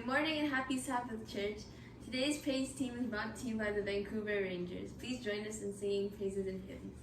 morning and happy Sabbath, church. Today's praise team is brought to you by the Vancouver Rangers. Please join us in singing praises and hymns.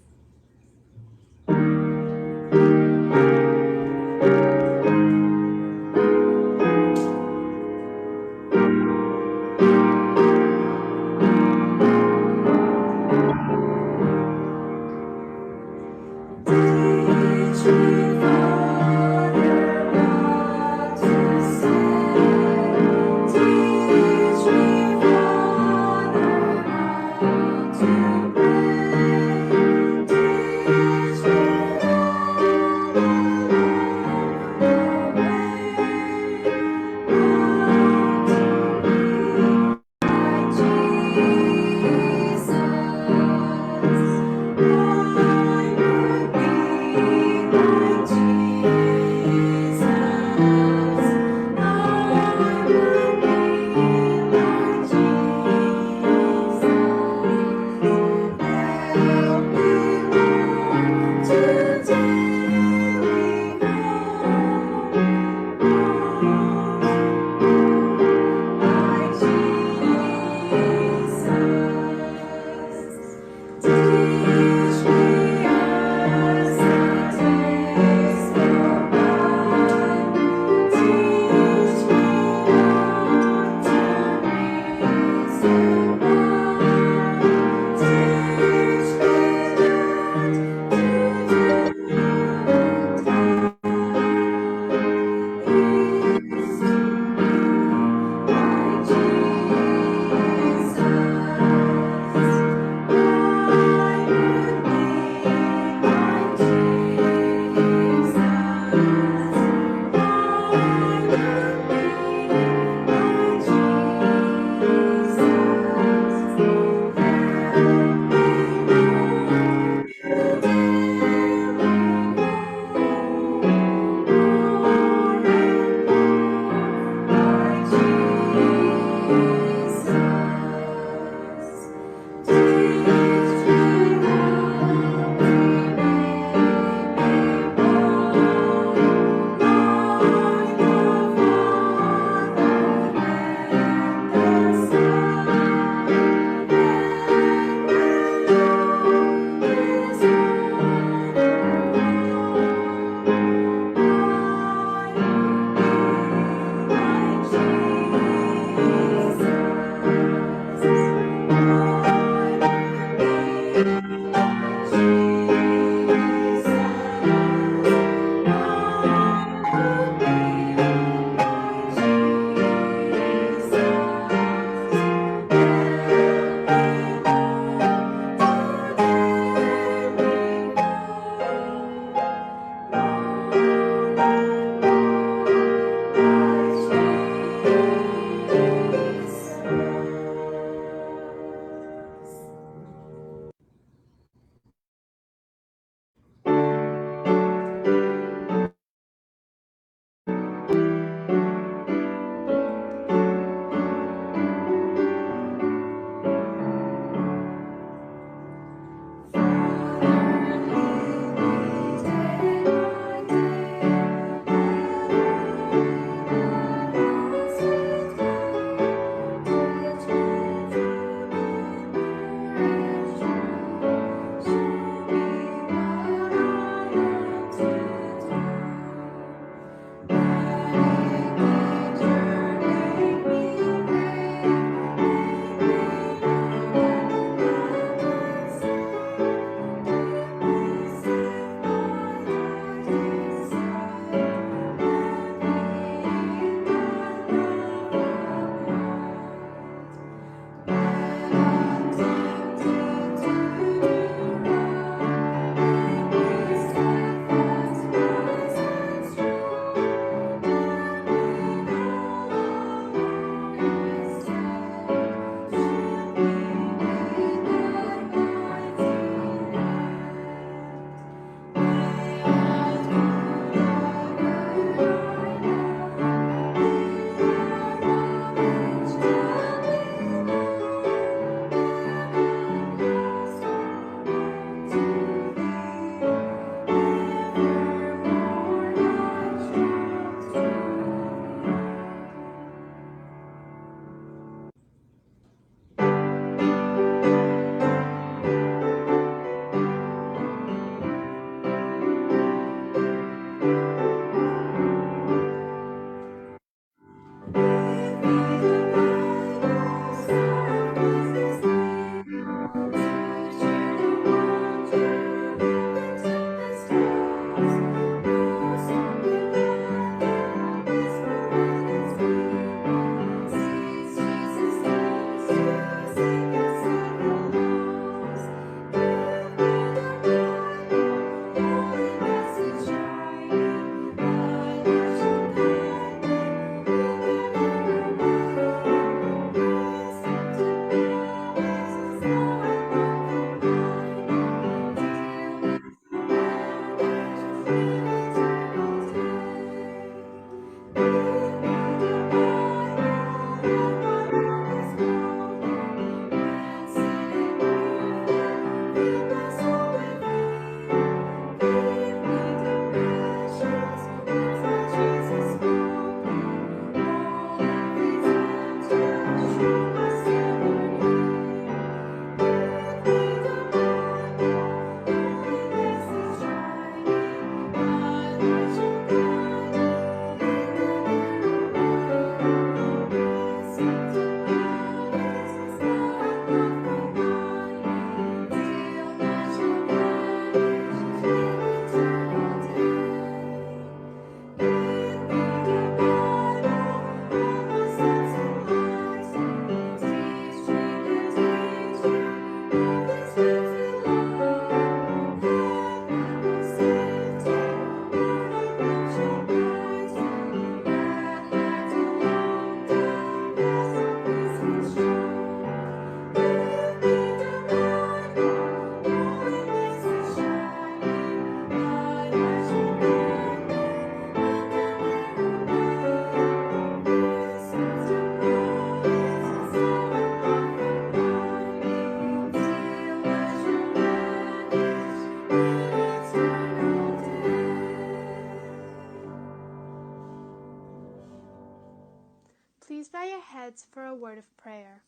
heads for a word of prayer.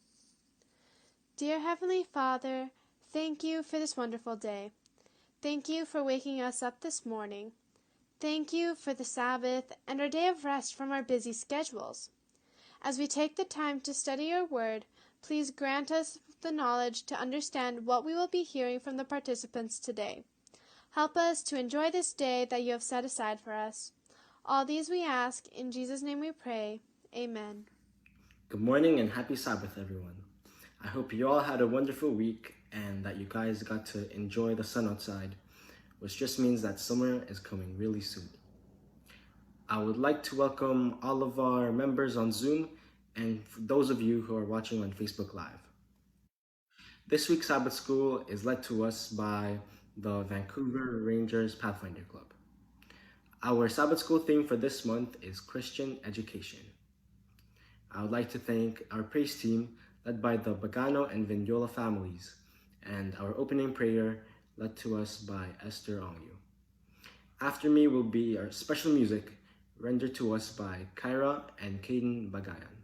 Dear Heavenly Father, thank you for this wonderful day. Thank you for waking us up this morning. Thank you for the Sabbath and our day of rest from our busy schedules. As we take the time to study your word, please grant us the knowledge to understand what we will be hearing from the participants today. Help us to enjoy this day that you have set aside for us. All these we ask, in Jesus' name we pray. Amen. Good morning and happy Sabbath, everyone. I hope you all had a wonderful week and that you guys got to enjoy the sun outside, which just means that summer is coming really soon. I would like to welcome all of our members on Zoom and for those of you who are watching on Facebook Live. This week's Sabbath School is led to us by the Vancouver Rangers Pathfinder Club. Our Sabbath School theme for this month is Christian Education. I would like to thank our praise team led by the Bagano and Vignola families, and our opening prayer led to us by Esther Ongyu. After me will be our special music rendered to us by Kyra and Caden Bagayan.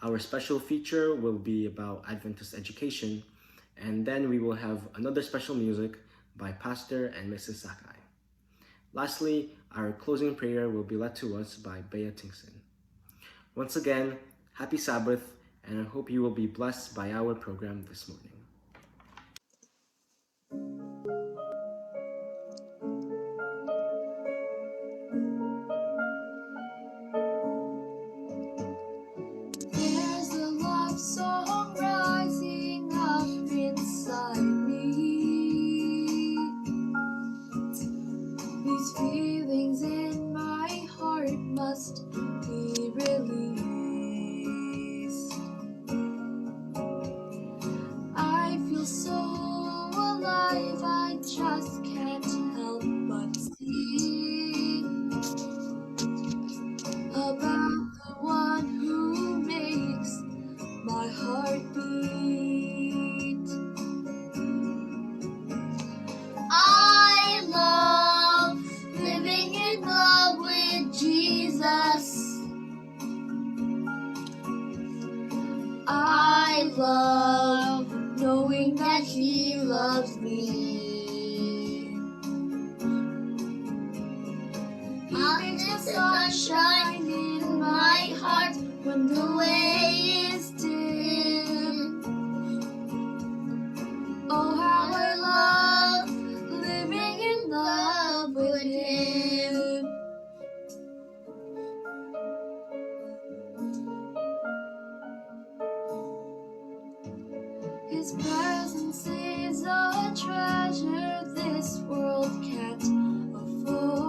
Our special feature will be about Adventist education, and then we will have another special music by Pastor and Mrs. Sakai. Lastly, our closing prayer will be led to us by Bea Tingson. Once again, happy Sabbath, and I hope you will be blessed by our program this morning. There's a love song rising up inside me. These feelings in my heart must be released. I feel so alive, I just can't help but sing about the one who makes my heart beat. I love living in love with Jesus. I love knowing that He loves me. He makes the sun shine in my heart when the way is dim. Oh, how I love living in love with Him. His presence is a treasure this world can't afford.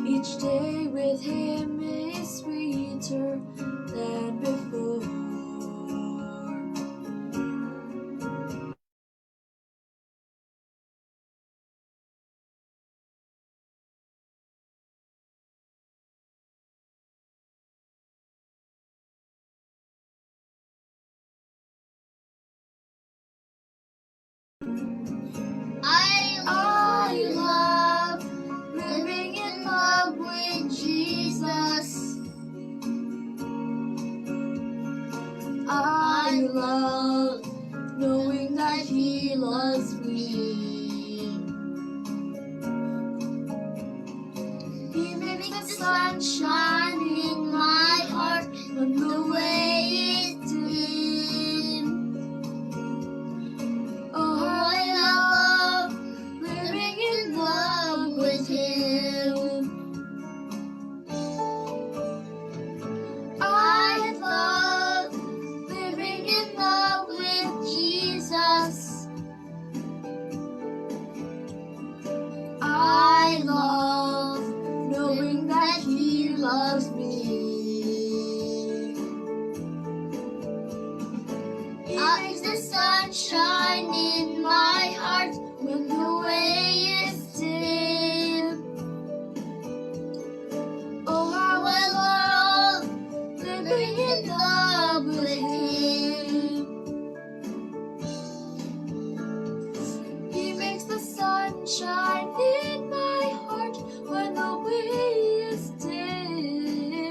Each day with Him is sweeter than before. I love living in love with Jesus. I love knowing that He loves me. He makes the sun shine in my heart when the way is dim. Oh, how I love living in love with Him. I love living in love with Jesus. I love knowing that He loves me. He makes the sun shine in my heart when the way is dim. Oh, how I love living in love with Him. He makes the sun shine in my heart when the way is dim.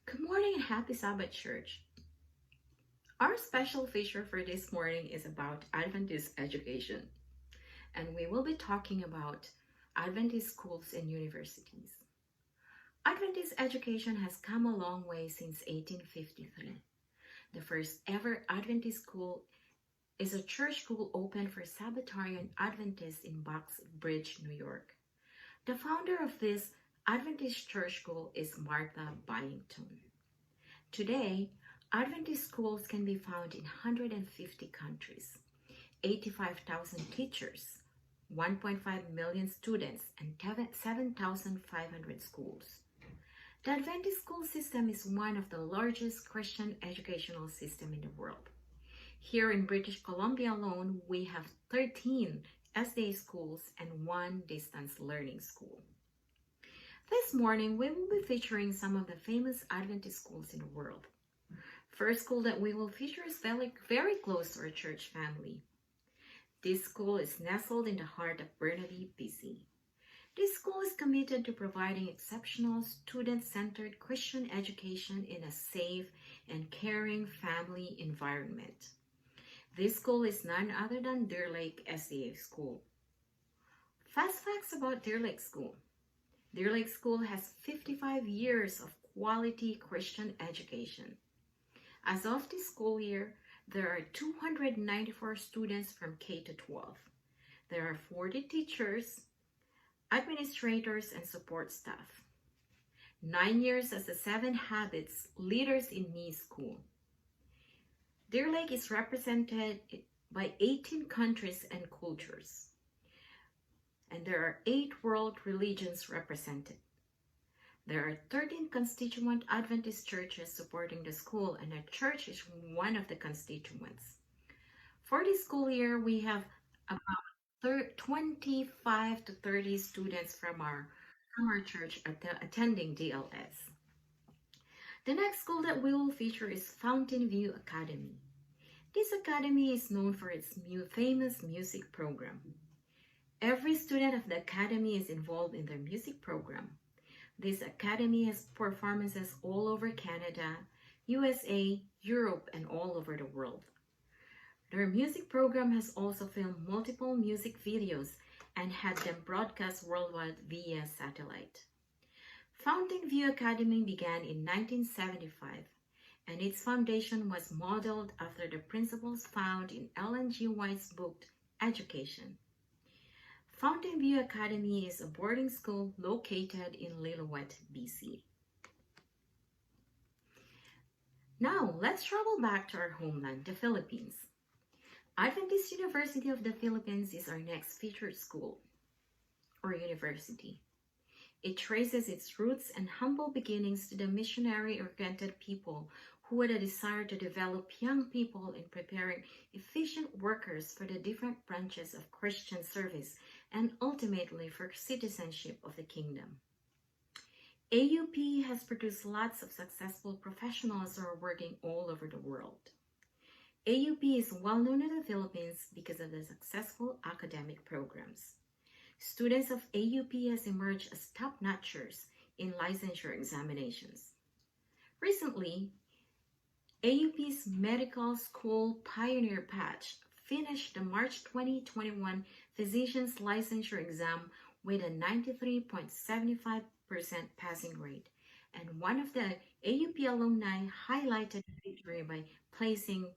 Good morning and happy Sabbath, church. Our special feature for this morning is about Adventist education, and we will be talking about Adventist schools and universities. Adventist education has come a long way since 1853. The first ever Adventist school is a church school opened for Sabbatarian Adventists in Box Bridge, New York. The founder of this Adventist church school is Martha Byington. Today, Adventist schools can be found in 150 countries, 85,000 teachers, 1.5 million students, and 7,500 schools. The Adventist school system is one of the largest Christian educational systems in the world. Here in British Columbia alone, we have 13 SDA schools and 1 distance learning school. This morning, we will be featuring some of the famous Adventist schools in the world. First school that we will feature is very close to our church family. This school is nestled in the heart of Burnaby, BC. This school is committed to providing exceptional, student-centered Christian education in a safe and caring family environment. This school is none other than Deer Lake SDA School. Fast facts about Deer Lake School. Deer Lake School has 55 years of quality Christian education. As of this school year, there are 294 students from K to 12. There are 40 teachers, administrators, and support staff. 9 years as the 7 Habits Leaders in Me School. Deer Lake is represented by 18 countries and cultures, and there are 8 world religions represented. There are 13 constituent Adventist churches supporting the school, and our church is one of the constituents. For this school year, we have about 25 to 30 students from our church attending DLS. The next school that we will feature is Fountain View Academy. This academy is known for its famous music program. Every student of the academy is involved in their music program. This academy has performances all over Canada, USA, Europe, and all over the world. Their music program has also filmed multiple music videos and had them broadcast worldwide via satellite. Fountain View Academy began in 1975, and its foundation was modeled after the principles found in Ellen G. White's book, Education. Fountain View Academy is a boarding school located in Lillooet, BC. Now, let's travel back to our homeland, the Philippines. Adventist University of the Philippines is our next featured school, or university. It traces its roots and humble beginnings to the missionary-oriented people who had a desire to develop young people in preparing efficient workers for the different branches of Christian service and ultimately for citizenship of the kingdom. AUP has produced lots of successful professionals who are working all over the world. AUP is well known in the Philippines because of the successful academic programs. Students of AUP has emerged as top-notchers in licensure examinations. Recently, AUP's Medical School Pioneer Batch finished the March 2021 Physician's Licensure Exam with a 93.75% passing rate, and one of the AUP alumni highlighted the victory by placing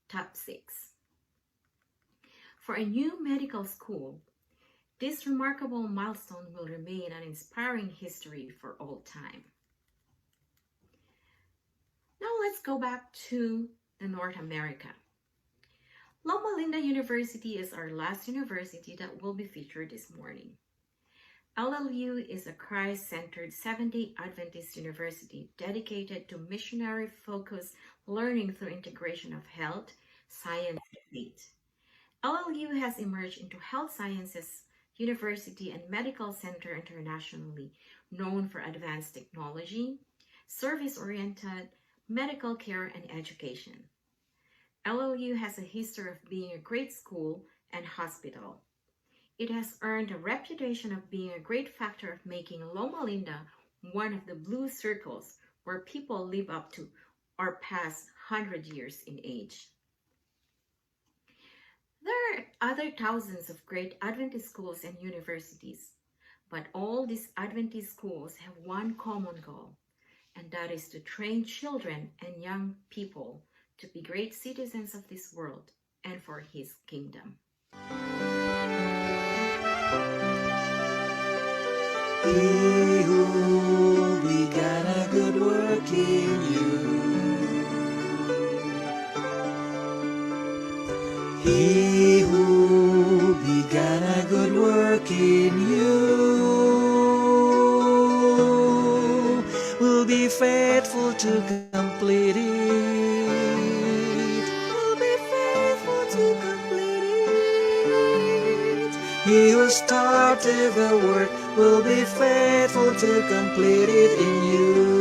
top 6. For a new medical school, this remarkable milestone will remain an inspiring history for all time. Now let's go back to North America. Loma Linda University is our last university that will be featured this morning. LLU is a Christ-centered Seventh-day Adventist university dedicated to missionary-focused learning through integration of health, science, and faith. LLU has emerged into health sciences university and medical center internationally, known for advanced technology, service-oriented medical care, and education. LLU has a history of being a great school and hospital. It has earned a reputation of being a great factor of making Loma Linda one of the blue circles where people live up to or past 100 years in age. There are other thousands of great Adventist schools and universities, but all these Adventist schools have one common goal, and that is to train children and young people to be great citizens of this world and for His kingdom. He who began a good work in you, He who began a good work in you will be faithful to complete it. Will be faithful to complete it. He who started the work will be faithful to complete it in you.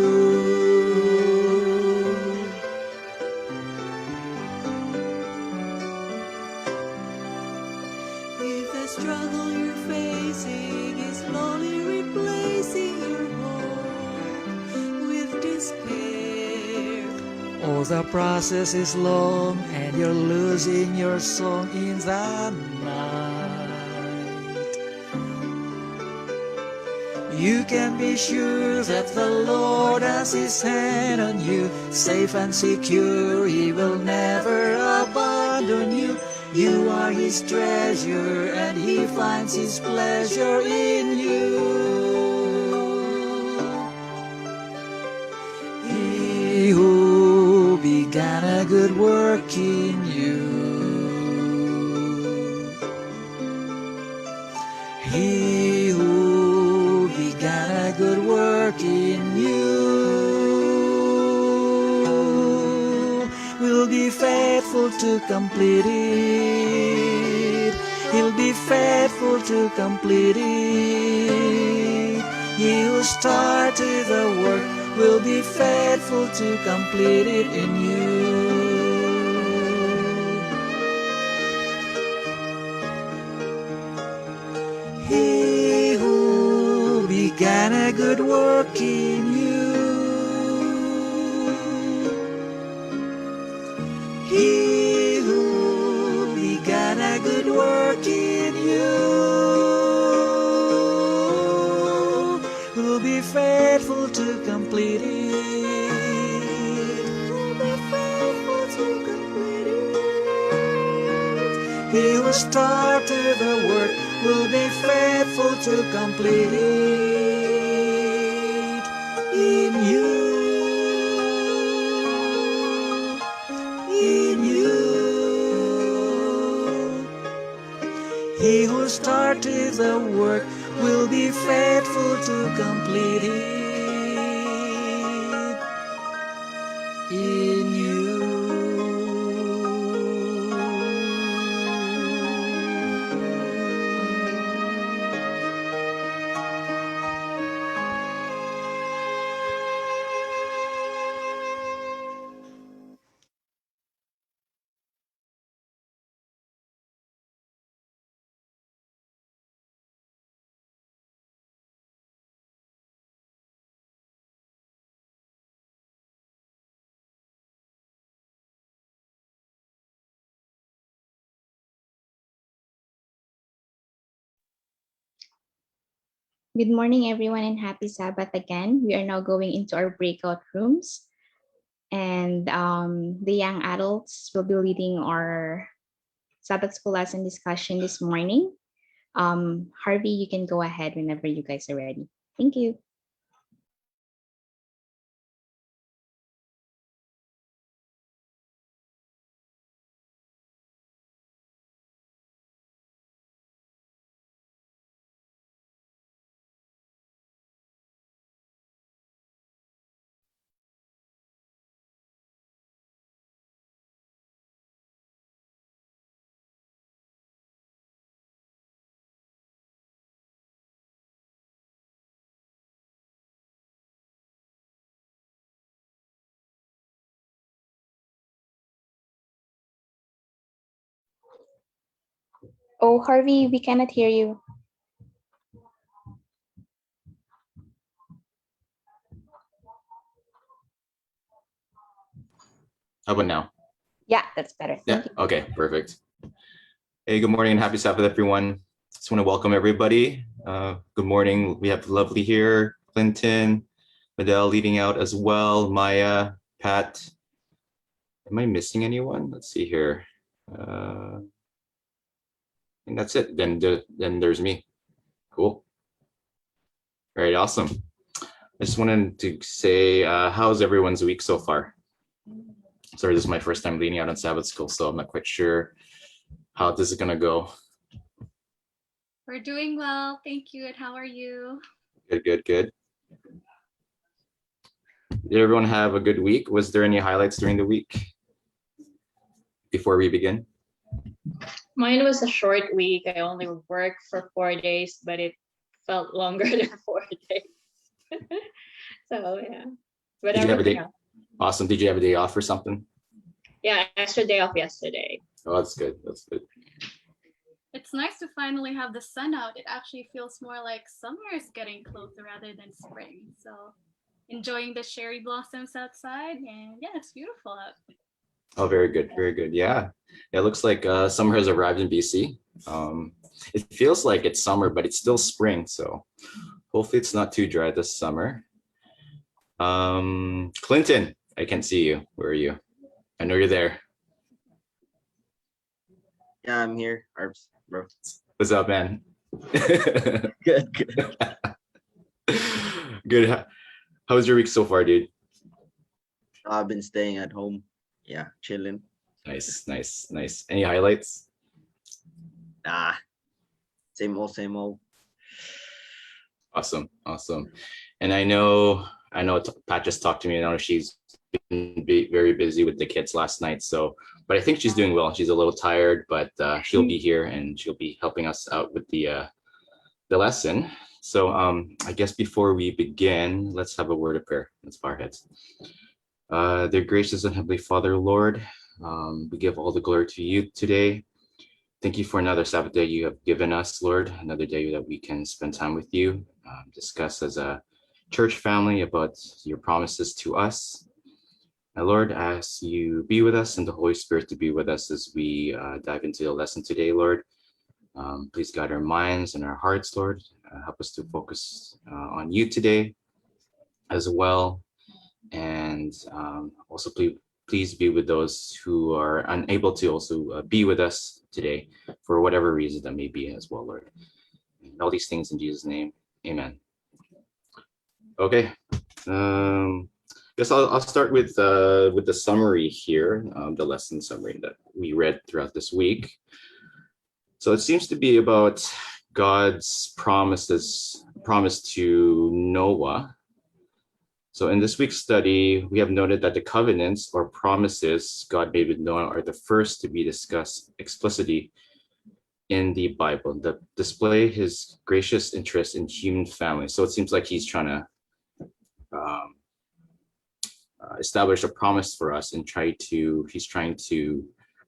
If the struggle you're facing is slowly replacing your hope with despair, or the process is long and you're losing your song in the night, you can be sure that the Lord has His hand on you, safe and secure. He will never abandon you. You are His treasure, and He finds His pleasure in you. He who began a good work in you, He who began a good work in you will be faithful to complete it. He'll be faithful to complete it. He who started the work will be faithful to complete it in you. He who began a good work in you, He who began a good work in you will be faithful to complete it. Will be faithful to complete it. He who started the work will be faithful to complete it in you. In you. He who started the work will be faithful to complete it in you. Good morning, everyone, and happy Sabbath again. We are now going into our breakout rooms, and the young adults will be leading our Sabbath school lesson discussion this morning. Harvey, you can go ahead whenever you guys are ready. Thank you. Oh, Harvey, we cannot hear you. How about now? Yeah, that's better. Yeah. Thank you. Okay, perfect. Hey, good morning and happy Sabbath, everyone. Just want to welcome everybody. Good morning. We have Lovely here, Clinton, Madelle leading out as well, Maya, Pat. Am I missing anyone? Let's see here. I think that's it. Then there's me. Cool. All right, awesome. I just wanted to say, how's everyone's week so far? Sorry, this is my first time leading out on Sabbath school, so I'm not quite sure how this is gonna go. We're doing well, thank you. And how are you? Good. Did everyone have a good week? Was there any highlights during the week before we begin? Mine was a short week. I only worked for 4 days, but it felt longer than 4 days. So yeah. But Did you have a day? else. Awesome. Did you have a day off or something? Yeah, extra day off yesterday. Oh, that's good. That's good. It's nice to finally have the sun out. It actually feels more like summer is getting closer rather than spring. So enjoying the cherry blossoms outside, and yeah, it's beautiful out. Oh, very good. Very good. Yeah. It looks like summer has arrived in BC. It feels like it's summer, but it's still spring. So hopefully it's not too dry this summer. Clinton, I can't see you. Where are you? I know you're there. Yeah, I'm here. Arbs, bro. What's up, man? Good. Good. How's your week so far, dude? I've been staying at home. Yeah, chilling. Nice. Any highlights? Same old. Awesome. And I know Pat just talked to me. I know she's been very busy with the kids last night. So, but I think she's doing well. She's a little tired, but she'll be here and she'll be helping us out with the lesson. So I guess before we begin, let's have a word of prayer. Let's bow our heads. Dear gracious and heavenly Father, Lord, we give all the glory to you today. Thank you for another Sabbath day you have given us, Lord, another day that we can spend time with you, discuss as a church family about your promises to us. And Lord, as you be with us and the Holy Spirit to be with us as we dive into the lesson today, Lord, please guide our minds and our hearts, Lord. Help us to focus on you today as well. And also please be with those who are unable to also be with us today for whatever reason that may be as well, Lord. And all these things in Jesus' name, amen. Okay. Guess I'll start with the summary here, the lesson summary that we read throughout this week. So it seems to be about God's promise to Noah. So in this week's study, we have noted that the covenants or promises God made with Noah are the first to be discussed explicitly in the Bible, that display his gracious interest in human family. So it seems like he's trying to establish a promise for us and he's trying to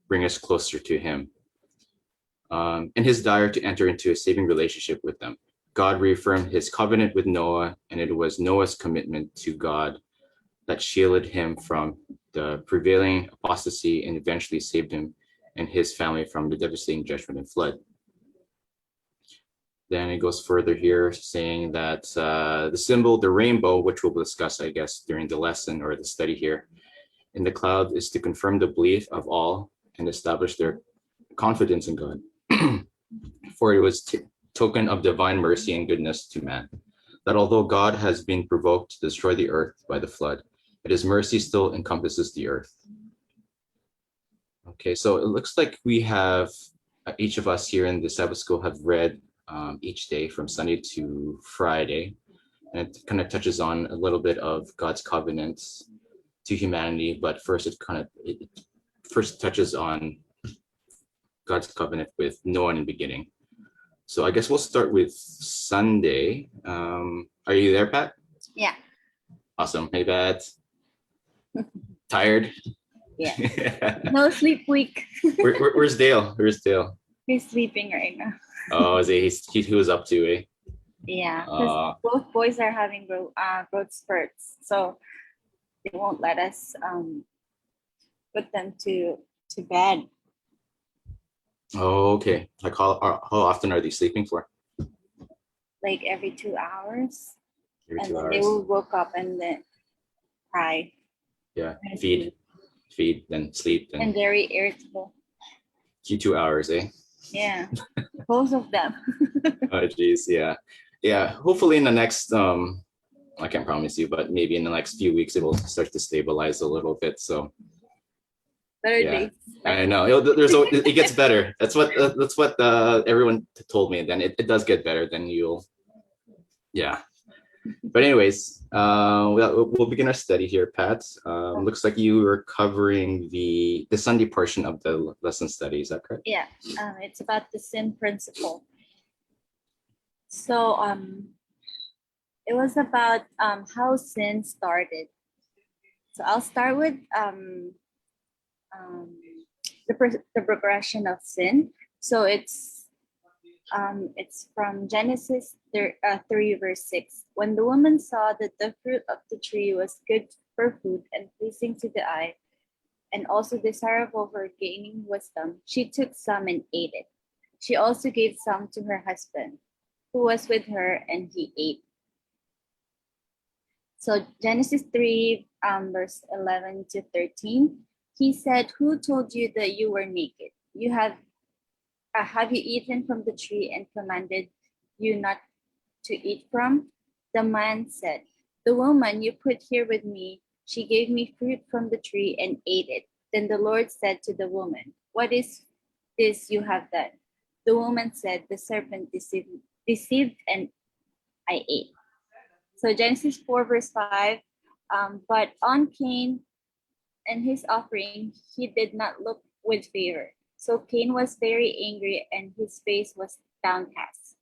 bring us closer to him. In his desire to enter into a saving relationship with them, God reaffirmed his covenant with Noah, and it was Noah's commitment to God that shielded him from the prevailing apostasy and eventually saved him and his family from the devastating judgment and flood. Then it goes further here, saying that the symbol, the rainbow, which we'll discuss, I guess, during the lesson or the study here, in the cloud is to confirm the belief of all and establish their confidence in God. For it was token of divine mercy and goodness to man, that although God has been provoked to destroy the earth by the flood, his mercy still encompasses the earth. Okay, so it looks like we have, each of us here in the Sabbath school have read each day from Sunday to Friday, and it kind of touches on a little bit of God's covenants to humanity, but first it first touches on God's covenant with Noah in the beginning. So I guess we'll start with Sunday. Are you there, Pat? Yeah. Awesome. Hey, Pat. Tired? Yeah. No sleep week. Where's Dale? He's sleeping right now. Oh, is he was up to, eh? Yeah, because both boys are having growth spurts, so they won't let us put them to bed. Oh, okay. Like how often are they sleeping for? Like every 2 hours. Every And 2 then hours. they will woke up and then cry. Yeah. And Feed, then sleep, and then very irritable. 2 hours, eh? Yeah. Both of them. Oh, geez, yeah. Yeah. Hopefully in the next I can't promise you, but maybe in the next few weeks it will start to stabilize a little bit. So Better yeah, days. I know. It gets better. That's what everyone told me. And then it does get better. Then you'll, yeah. But anyways, we'll begin our study here, Pat. Looks like you were covering the Sunday portion of the lesson study. Is that correct? Yeah. It's about the sin principle. So it was about how sin started. So I'll start with the progression of sin. So it's from Genesis 3 verse 6. When the woman saw that the fruit of the tree was good for food and pleasing to the eye, and also desirable for gaining wisdom, she took some and ate it. She also gave some to her husband, who was with her, and he ate. So Genesis 3, verse 11 to 13, he said, "Who told you that you were naked? Have you eaten from the tree and commanded you not to eat from?" The man said, "The woman you put here with me, she gave me fruit from the tree and ate it." Then the Lord said to the woman, "What is this you have done?" The woman said, "The serpent deceived and I ate." So Genesis 4 verse 5, but on Cain and his offering, he did not look with favor. So Cain was very angry and his face was downcast.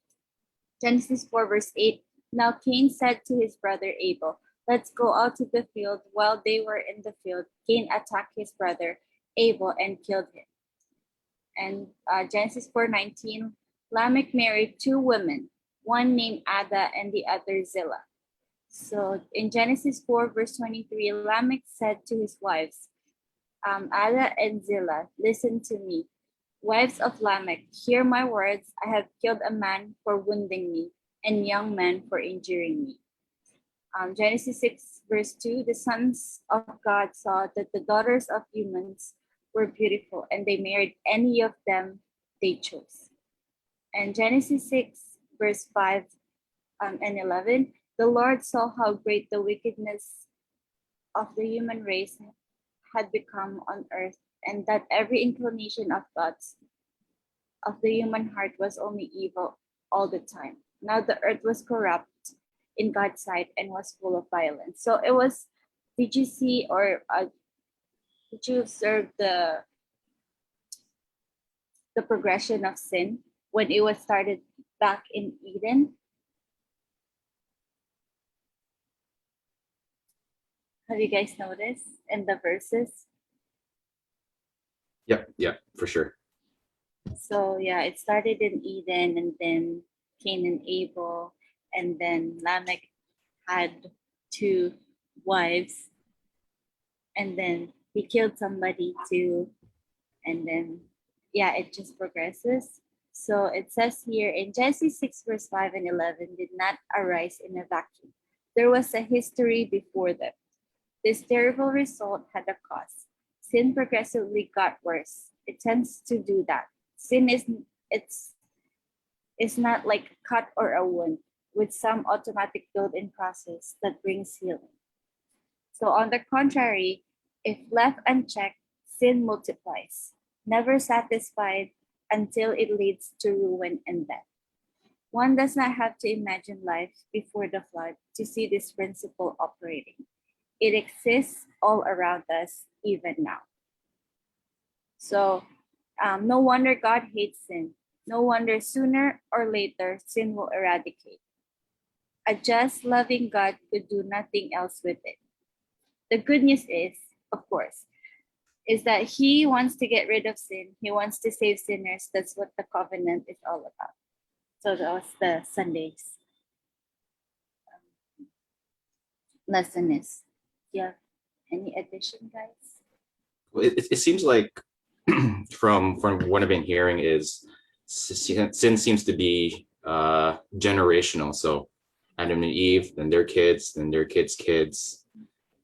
Genesis 4 verse 8, now Cain said to his brother Abel, "Let's go out to the field." While they were in the field, Cain attacked his brother Abel and killed him. And Genesis 4:19, Lamech married two women, one named Ada and the other Zillah. So in Genesis 4 verse 23, Lamech said to his wives, Ada and Zillah, "Listen to me. Wives of Lamech, hear my words. I have killed a man for wounding me, and young men for injuring me." Genesis 6 verse 2, the sons of God saw that the daughters of humans were beautiful, and they married any of them they chose. And Genesis 6 verse 5 and 11, the Lord saw how great the wickedness of the human race had become on earth, and that every inclination of thoughts of the human heart was only evil all the time. Now the earth was corrupt in God's sight and was full of violence. So it was, did you see or did you observe the progression of sin when it was started back in Eden? Have you guys noticed in the verses? Yeah, for sure. So yeah, it started in Eden, and then Cain and Abel, and then Lamech had two wives, and then he killed somebody too, and then yeah, it just progresses. So it says here in Genesis 6 verse 5 and 11 did not arise in a vacuum. There was a history before them. This terrible result had a cause. Sin progressively got worse. It tends to do that. Sin it's not like a cut or a wound with some automatic built-in process that brings healing. So on the contrary, if left unchecked, sin multiplies, never satisfied until it leads to ruin and death. One does not have to imagine life before the flood to see this principle operating. It exists all around us, even now. So, no wonder God hates sin. No wonder sooner or later sin will eradicate. A just, loving God could do nothing else with it. The good news is, of course, is that He wants to get rid of sin. He wants to save sinners. That's what the covenant is all about. So that was the Sunday's lesson is. Do you have any addition, guys? It seems like from what I've been hearing is sin seems to be generational. So Adam and Eve, then their kids, then their kids' kids,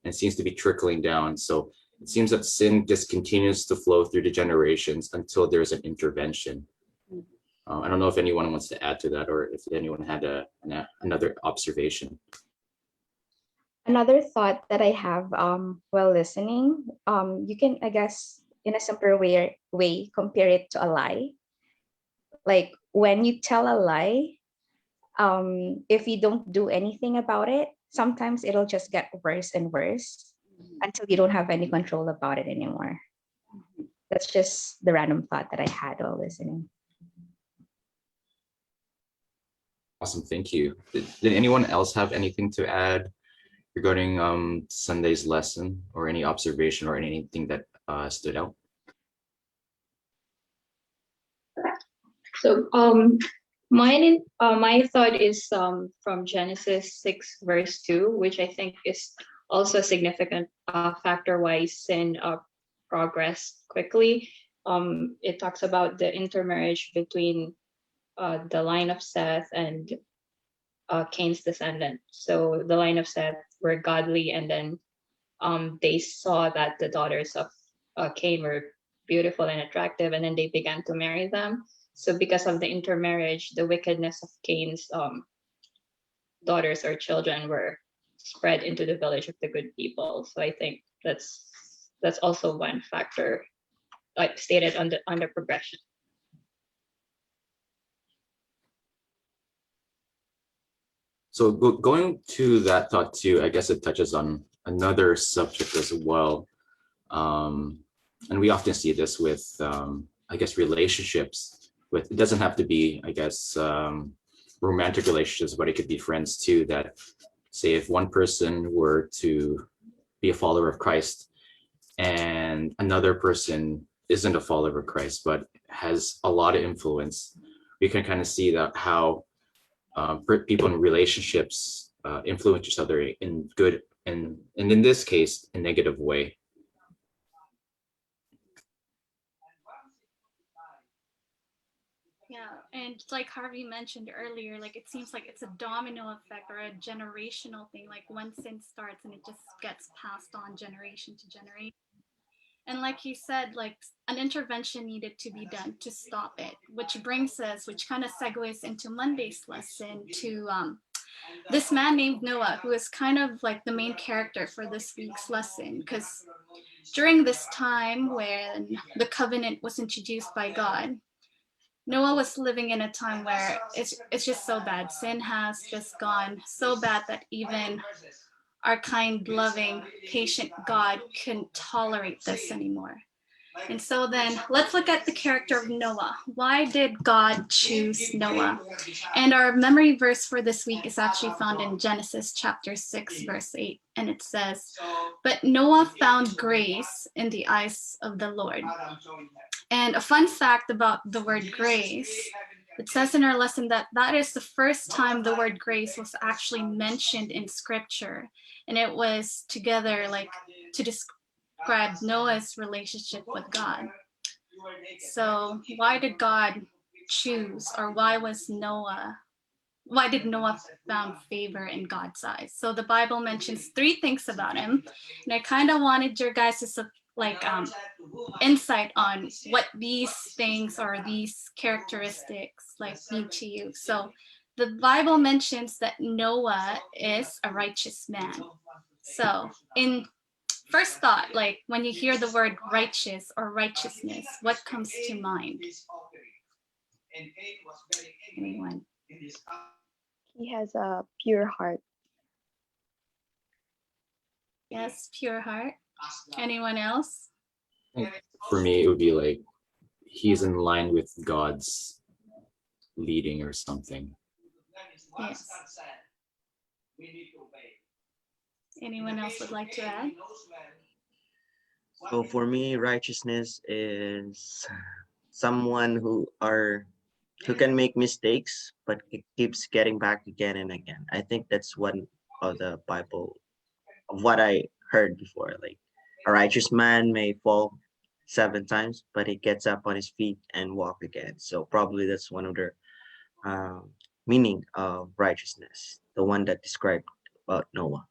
and seems to be trickling down. So it seems that sin just continues to flow through the generations until there's an intervention. I don't know if anyone wants to add to that, or if anyone had another observation. Another thought that I have while listening, you can, I guess, in a simpler way compare it to a lie. Like when you tell a lie, if you don't do anything about it, sometimes it'll just get worse and worse until you don't have any control about it anymore. That's just the random thought that I had while listening. Awesome, thank you. Did anyone else have anything to add regarding Sunday's lesson, or any observation or anything that stood out? So my thought is from Genesis 6 verse 2, which I think is also a significant factor why sin progressed quickly. It talks about the intermarriage between the line of Seth and Cain's descendant. So the line of Seth were godly, and then they saw that the daughters of Cain were beautiful and attractive, and then they began to marry them. So because of the intermarriage, the wickedness of Cain's daughters or children were spread into the village of the good people. So I think that's also one factor, like stated on the progression. So going to that thought too, I guess it touches on another subject as well. And we often see this with, I guess, relationships. With, it doesn't have to be, I guess, romantic relationships, but it could be friends too. That, say, if one person were to be a follower of Christ and another person isn't a follower of Christ, but has a lot of influence, we can kind of see that how people in relationships influence each other in good and in this case, a negative way. Yeah, and like Harvey mentioned earlier, like it seems like it's a domino effect or a generational thing. Like one sin starts and it just gets passed on generation to generation. And like you said, like an intervention needed to be done to stop it, which brings us, which kind of segues into Monday's lesson to this man named Noah, who is kind of like the main character for this week's lesson, because during this time when the covenant was introduced by God, Noah was living in a time where it's just so bad. Sin has just gone so bad that even our kind, loving, patient God couldn't tolerate this anymore. And so then let's look at the character of Noah. Why did God choose Noah? And our memory verse for this week is actually found in Genesis chapter 6, verse 8. And it says, "But Noah found grace in the eyes of the Lord." And a fun fact about the word grace, it says in our lesson that that is the first time the word grace was actually mentioned in scripture. And it was together like to describe Noah's relationship with God. So why did God choose, or why did Noah found favor in God's eyes? So the Bible mentions three things about him. And I kind of wanted your guys to insight on what these things or these characteristics like mean to you. So the Bible mentions that Noah is a righteous man. So in first thought, like when you hear the word righteous or righteousness, what comes to mind? Anyone? He has a pure heart. Yes, pure heart. Anyone else? For me, it would be like he's in line with God's leading or something. Yes. Anyone else would like to add? So for me, righteousness is someone who can make mistakes but keeps getting back again and again. I think that's one of the Bible of what I heard before. Like A righteous man may fall 7 times, but he gets up on his feet and walk again. So probably that's one of the um, meaning of righteousness, the one that described about Noah.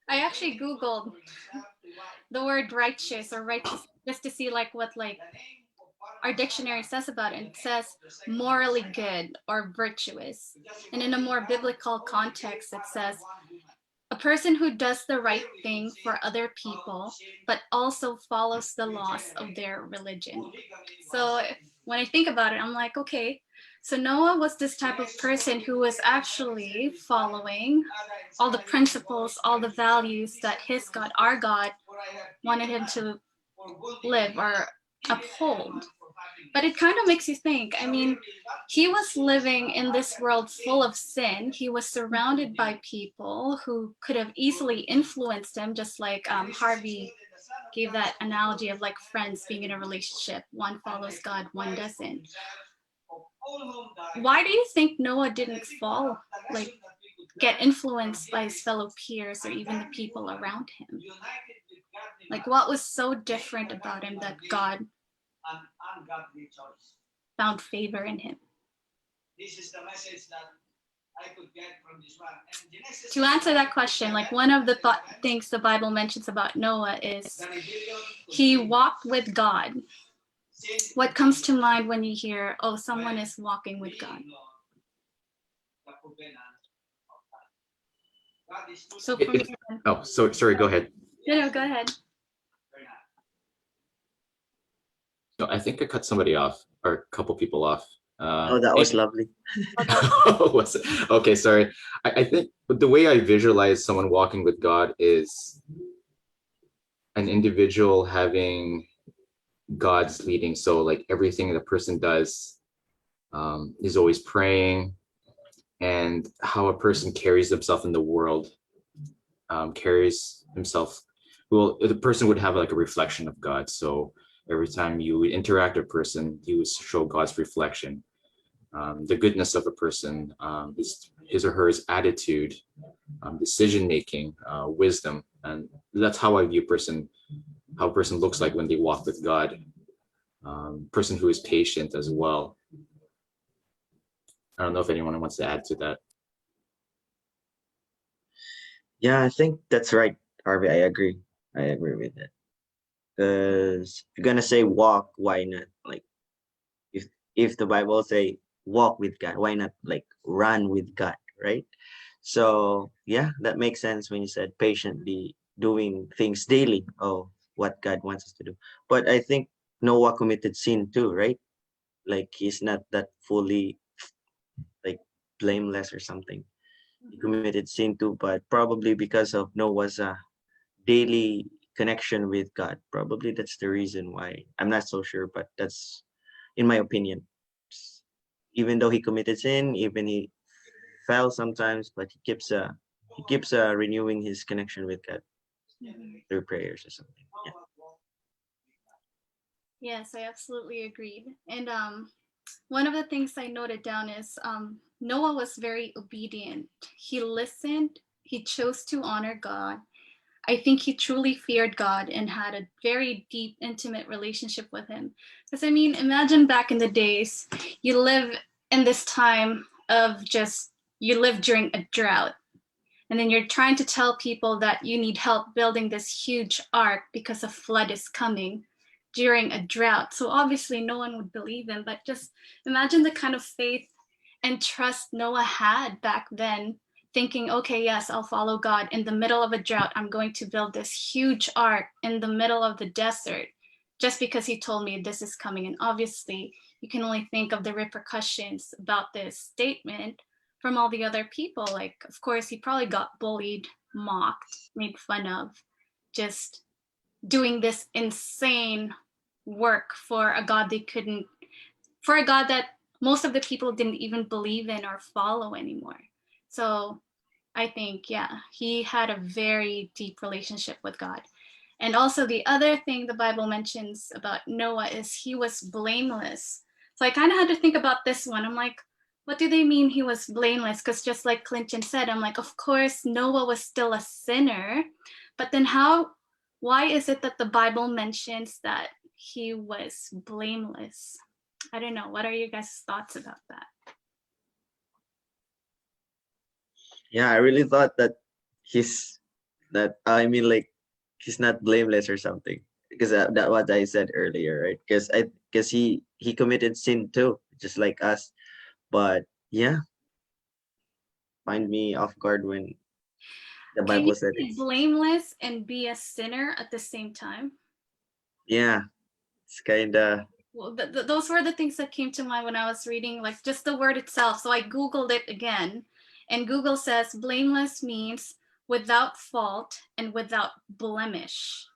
I actually Googled the word righteous or righteous just to see like what like our dictionary says about it. It says morally good or virtuous. And in a more biblical context, it says a person who does the right thing for other people, but also follows the laws of their religion. So when I think about it, I'm like, okay, so Noah was this type of person who was actually following all the principles, all the values that his God, our God, wanted him to live or uphold. But it kind of makes you think. I mean, he was living in this world full of sin. He was surrounded by people who could have easily influenced him, just like Harvey gave that analogy of like friends being in a relationship. One follows God, one doesn't. Why do you think Noah didn't fall, like get influenced by his fellow peers or even the people around him? Like, what was so different about him that God found favor in him? To answer that question, like one of the things the Bible mentions about Noah is he walked with God. What comes to mind when you hear, oh, someone is walking with God? So for me, Oh, so sorry, go ahead. no, go ahead. No, I think I cut somebody off or a couple people off. Oh, that was lovely. Was it? Okay, sorry. I think the way I visualize someone walking with God is an individual having God's leading. So like everything the person does is always praying, and how a person carries themselves in the world, carries himself. Well, the person would have like a reflection of God. So every time you interact with a person, you would show God's reflection. The goodness of a person, his or her attitude, decision making, wisdom, and that's how I view how a person looks like when they walk with God. Person who is patient as well. I don't know if anyone wants to add to that. Yeah, I think that's right, Harvey. I agree. I agree with that. Because if you're gonna say walk, why not? Like, if the Bible say walk with God, why not like run with God, right? So yeah, that makes sense when you said patiently doing things daily. Oh, what God wants us to do. But I think Noah committed sin too, right? Like he's not that fully like blameless or something. He committed sin too, but probably because of Noah's daily connection with God. Probably that's the reason why. I'm not so sure, but that's in my opinion. Even though he committed sin, even he fell sometimes, but he keeps renewing his connection with God through prayers or something. Yeah. Yes, I absolutely agreed. And one of the things I noted down is Noah was very obedient. He listened, he chose to honor God. I think he truly feared God and had a very deep, intimate relationship with him. Because, I mean, imagine back in the days, you live in this time of just, you live during a drought. And then you're trying to tell people that you need help building this huge ark because a flood is coming during a drought. So obviously no one would believe him, but just imagine the kind of faith and trust Noah had back then, thinking, okay, yes, I'll follow God. In the middle of a drought, I'm going to build this huge ark in the middle of the desert just because he told me this is coming. And obviously you can only think of the repercussions about this statement from all the other people. Like, of course, he probably got bullied, mocked, made fun of, just doing this insane work for a God they couldn't, for a God that most of the people didn't even believe in or follow anymore. So I think, yeah, he had a very deep relationship with God. And also the other thing the Bible mentions about Noah is he was blameless. So I kind of had to think about this one. I'm like, what do they mean he was blameless? Because just like Clinton said, I'm like, of course, Noah was still a sinner, but then why is it that the Bible mentions that he was blameless? I don't know. What are you guys' thoughts about that? Yeah, I really thought that he's like he's not blameless or something, because that what I said earlier, right? Because he committed sin too, just like us. But yeah, find me off guard when the Can you Bible said be it's, blameless and be a sinner at the same time? yeah, it's kind of, Well, those were the things that came to mind when I was reading, like just the word itself. So I Googled it again, and Google says blameless means without fault and without blemish.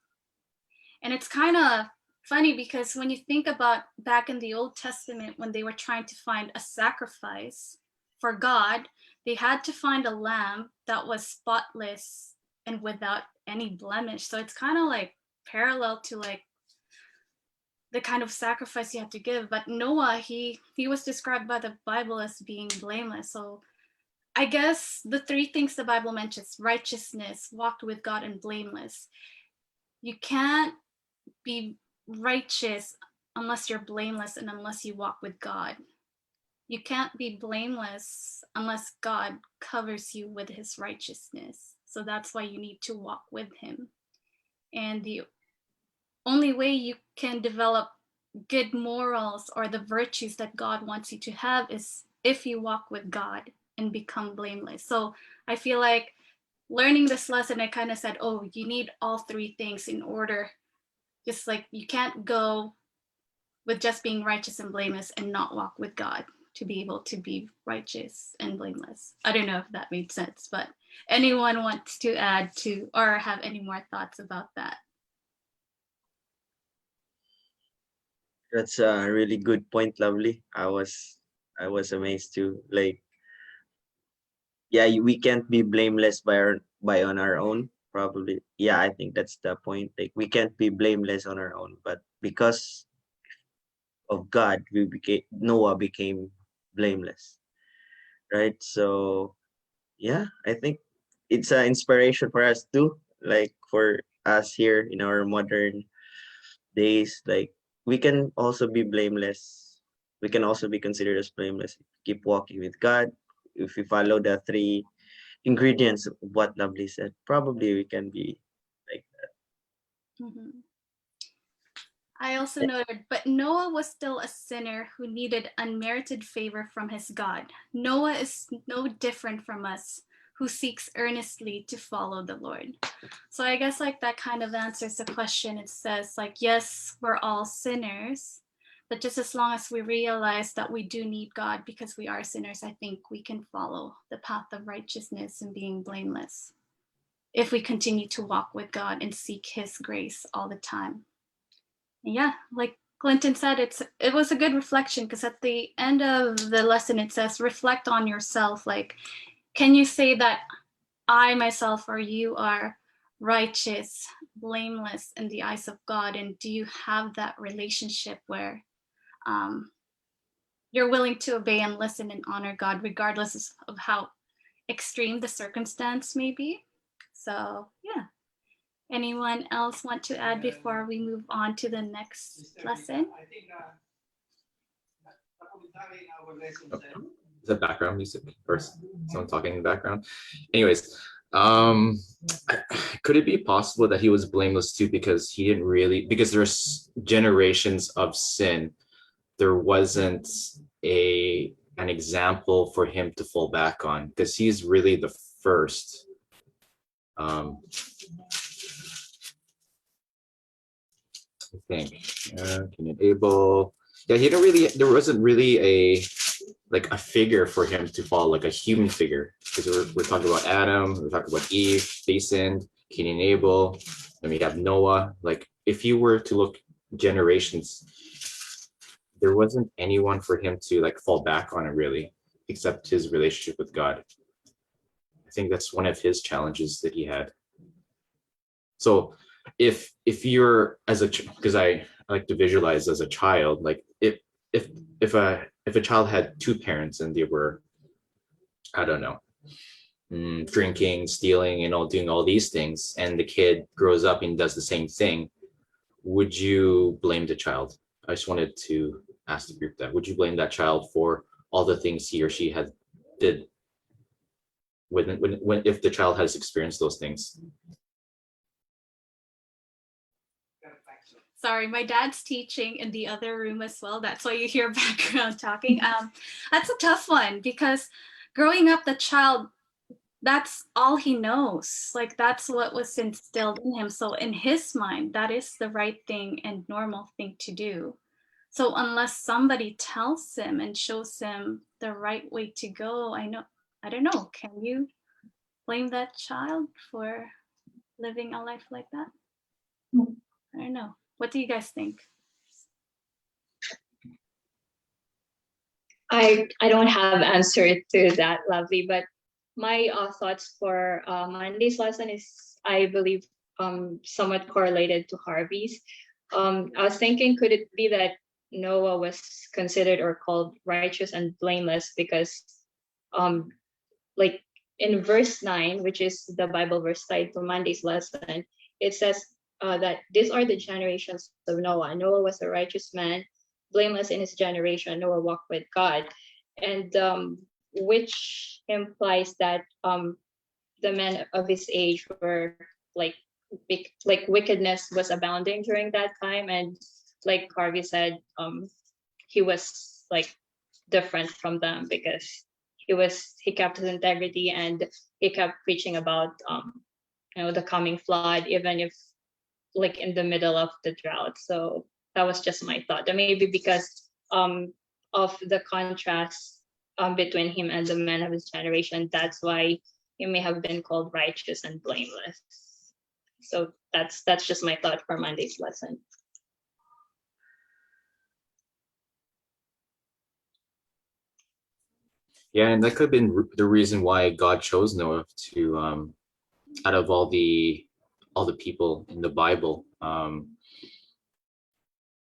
And it's kind of funny because when you think about back in the Old Testament, when they were trying to find a sacrifice for God, they had to find a lamb that was spotless and without any blemish. So it's kind of like parallel to like the kind of sacrifice you have to give. But Noah, he was described by the Bible as being blameless. So I guess the three things the Bible mentions: righteousness, walked with God, and blameless. You can't be righteous unless you're blameless and unless you walk with God. You can't be blameless unless God covers you with his righteousness. So that's why you need to walk with him. And the only way you can develop good morals or the virtues that God wants you to have is if you walk with God and become blameless. So I feel like learning this lesson, I kind of said, oh, you need all three things in order. Just like you can't go with just being righteous and blameless and not walk with God to be able to be righteous and blameless. I don't know if that made sense, but anyone wants to add to or have any more thoughts about that? that's a really good point, Lovely. I was amazed too. Like, yeah, we can't be blameless by on our own. Probably, yeah, I think that's the point. Like, we can't be blameless on our own, but because of God, Noah became blameless, right? So yeah, I think it's an inspiration for us too. Like, for us here in our modern days, like, we can also be blameless. We can also be considered as blameless. Keep walking with God. If we follow the three ingredients of what Lovely said, probably we can be like that. I also noted, but Noah was still a sinner who needed unmerited favor from his God. Noah is no different from us, who seeks earnestly to follow the Lord. So I guess like that kind of answers the question. It says like, yes, we're all sinners, but just as long as we realize that we do need God because we are sinners, I think we can follow the path of righteousness and being blameless if we continue to walk with God and seek his grace all the time. Yeah, like Clinton said, it was a good reflection because at the end of the lesson it says reflect on yourself. Like, can you say that I myself or you are righteous, blameless in the eyes of God? And do you have that relationship where you're willing to obey and listen and honor God regardless of how extreme the circumstance may be? So yeah. Anyone else want to add before we move on to the next lesson? Is that background music or someone talking in the background? Anyways, could it be possible that he was blameless too because he didn't really, because there's generations of sin, there wasn't an example for him to fall back on because he's really the first. I think can enable. Yeah, he didn't really. There wasn't really a figure for him to follow, like a human figure, because we're talking about Adam, we're talking about Eve, they sinned, Cain and Abel, and we have Noah. Like, if you were to look generations, there wasn't anyone for him to like fall back on it really, except his relationship with God. I think that's one of his challenges that he had. So if you're as a because I like to visualize as a child, like if if a child had two parents and they were, I don't know, drinking, stealing, doing all these things, and the kid grows up and does the same thing, would you blame the child? I just wanted to ask the group that. Would you blame that child for all the things he or she had did when if the child has experienced those things? Sorry, my dad's teaching in the other room as well. That's why you hear background talking. That's a tough one because growing up, the child, that's all he knows. Like that's what was instilled in him. So in his mind, that is the right thing and normal thing to do. So unless somebody tells him and shows him the right way to go, I don't know. Can you blame that child for living a life like that? I don't know. What do you guys think? I don't have answer to that, Lovely, but my thoughts for Monday's lesson is, I believe, somewhat correlated to Harvey's. I was thinking, could it be that Noah was considered or called righteous and blameless because, like in verse 9, which is the Bible verse tied to Monday's lesson, it says that these are the generations of Noah. Noah was a righteous man, blameless in his generation. Noah walked with God, and which implies that the men of his age were like wickedness was abounding during that time, and like Harvey said, he was like different from them because he kept his integrity and he kept preaching about the coming flood, even if like in the middle of the drought. So that was just my thought. And maybe because of the contrast between him and the men of his generation, that's why he may have been called righteous and blameless. So that's just my thought for Monday's lesson. Yeah, and that could have been the reason why God chose Noah to, out of all the people in the Bible.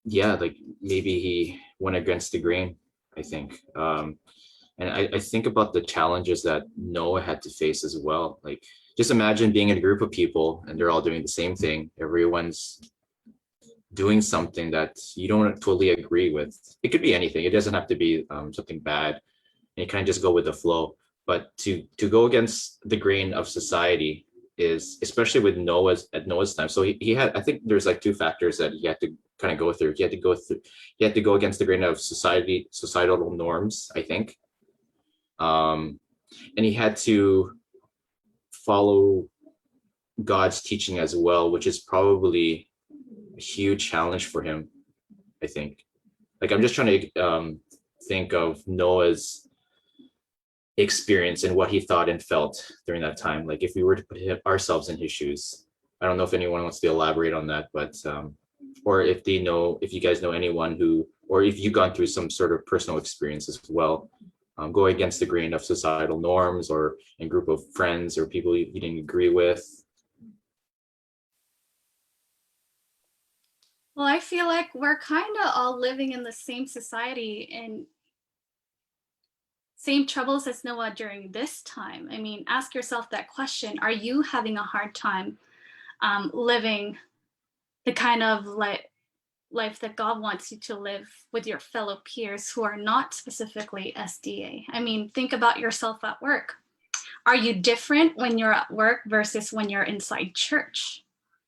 Yeah, like maybe he went against the grain, I think. And I think about the challenges that Noah had to face as well. Like, just imagine being in a group of people and they're all doing the same thing. Everyone's doing something that you don't totally agree with. It could be anything. It doesn't have to be something bad. And you kind of just go with the flow. But to go against the grain of society is, especially with Noah's time. So he had, I think there's like two factors that he had to kind of go through. He had to go against the grain of societal norms, I think. And he had to follow God's teaching as well, which is probably a huge challenge for him, I think. Like, I'm just trying to think of Noah's experience and what he thought and felt during that time. Like, if we were to put ourselves in his shoes, I don't know if anyone wants to elaborate on that, but or if you guys know anyone who, or if you've gone through some sort of personal experience as well, going against the grain of societal norms or a group of friends or people you didn't agree with. Well, I feel like we're kind of all living in the same society and same troubles as Noah during this time. I mean, ask yourself that question. Are you having a hard time living the kind of life that God wants you to live with your fellow peers who are not specifically SDA? I mean, think about yourself at work. Are you different when you're at work versus when you're inside church?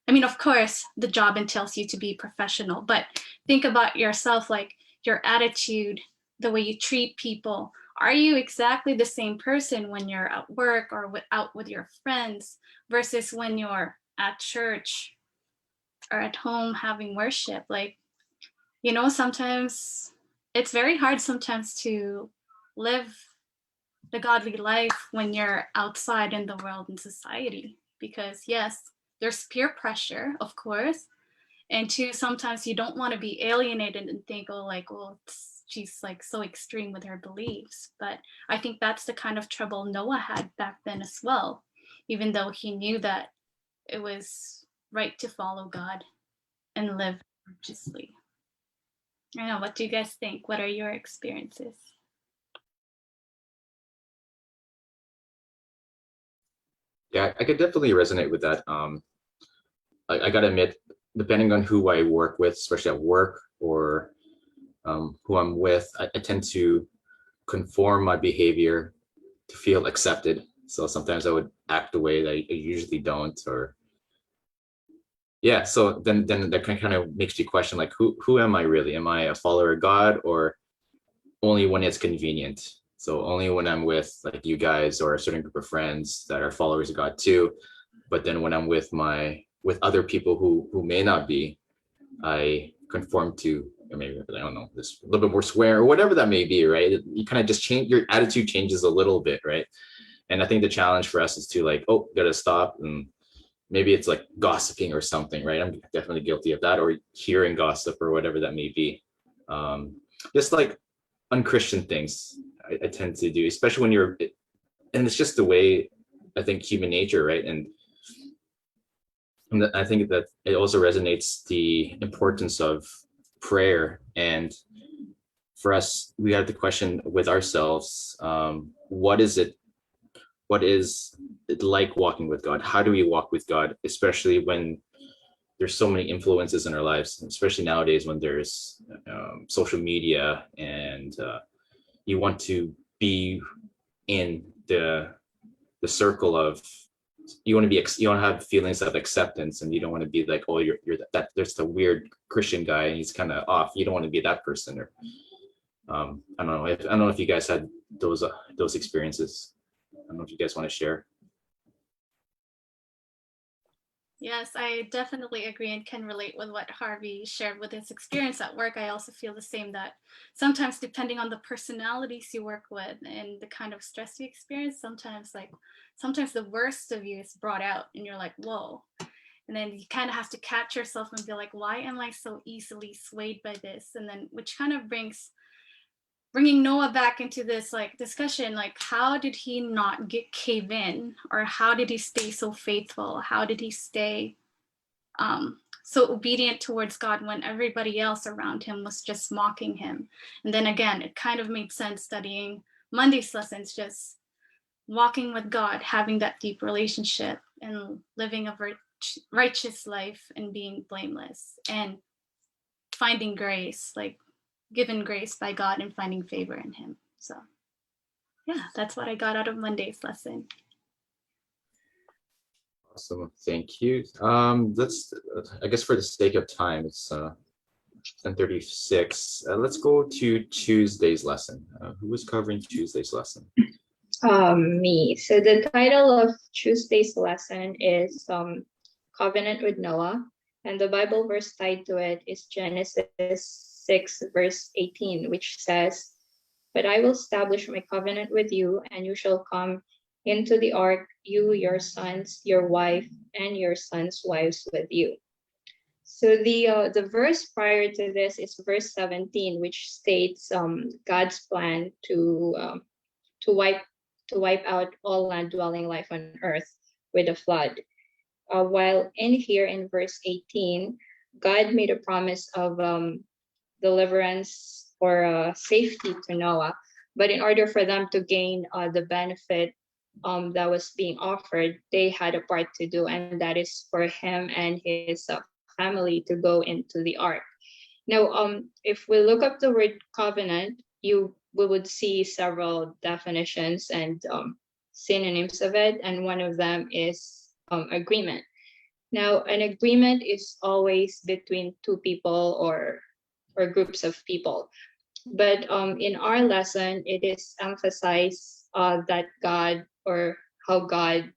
I mean, of course, the job entails you to be professional, but think about yourself, like your attitude, the way you treat people. Are you exactly the same person when you're at work or out with your friends versus when you're at church or at home having worship? Like, sometimes it's very hard sometimes to live the godly life when you're outside in the world and society, because yes, there's peer pressure, of course, and two, sometimes you don't want to be alienated and think, oh, like, well, she's like so extreme with her beliefs. But I think that's the kind of trouble Noah had back then as well, even though he knew that it was right to follow God and live righteously. I don't know, what do you guys think? What are your experiences? Yeah, I could definitely resonate with that. I gotta admit, depending on who I work with, especially at work or who I'm with, I tend to conform my behavior to feel accepted. So sometimes I would act a way that I usually don't, or yeah. So then that kind of makes you question, like, who am I really? Am I a follower of God, or only when it's convenient? So only when I'm with like you guys or a certain group of friends that are followers of God too. But then when I'm with other people who may not be, I conform to, or maybe I don't know, this a little bit more swear or whatever that may be, right? You kind of just change, your attitude changes a little bit, right? And I think the challenge for us is to like, oh, gotta stop. And maybe it's like gossiping or something, right? I'm definitely guilty of that, or hearing gossip or whatever that may be. Just like unchristian things I tend to do, especially when and it's just the way I think human nature, right? And I think that it also resonates the importance of prayer. And for us, we have to question with ourselves, what is it? What is it like walking with God? How do we walk with God, especially when there's so many influences in our lives, especially nowadays when there's social media and you want to be in the circle of, you want to be, you want to have feelings of acceptance, and you don't want to be like, oh, you're that there's the weird Christian guy and he's kind of off. You don't want to be that person. Or I don't know if you guys had those experiences. I don't know if you guys want to share. Yes, I definitely agree and can relate with what Harvey shared with his experience at work. I also feel the same, that sometimes depending on the personalities you work with and the kind of stress you experience, sometimes the worst of you is brought out and you're like, whoa. And then you kind of have to catch yourself and be like, why am I so easily swayed by this? And then which kind of bringing Noah back into this like discussion, like how did he not cave in, or how did he stay so faithful? How did he stay so obedient towards God when everybody else around him was just mocking him? And then again, it kind of made sense studying Monday's lessons, just walking with God, having that deep relationship and living a righteous life and being blameless and finding grace, like given grace by God and finding favor in him. So yeah, that's what I got out of Monday's lesson. Awesome, thank you. Let's, I guess for the sake of time, it's 10:36. Let's go to Tuesday's lesson. Who was covering Tuesday's lesson? Me. So the title of Tuesday's lesson is Covenant with Noah, and the Bible verse tied to it is Genesis 6 verse 18, which says, "But I will establish my covenant with you, and you shall come into the ark, you, your sons, your wife, and your sons' wives with you." So the verse prior to this is verse 17, which states God's plan to wipe out all land dwelling life on earth with a flood. While in here in verse 18, God made a promise of deliverance or safety to Noah. But in order for them to gain the benefit that was being offered, they had a part to do, and that is for him and his family to go into the ark. Now, if we look up the word covenant, we would see several definitions and synonyms of it, and one of them is agreement. Now, an agreement is always between two people or groups of people. But in our lesson, it is emphasized that God, or how God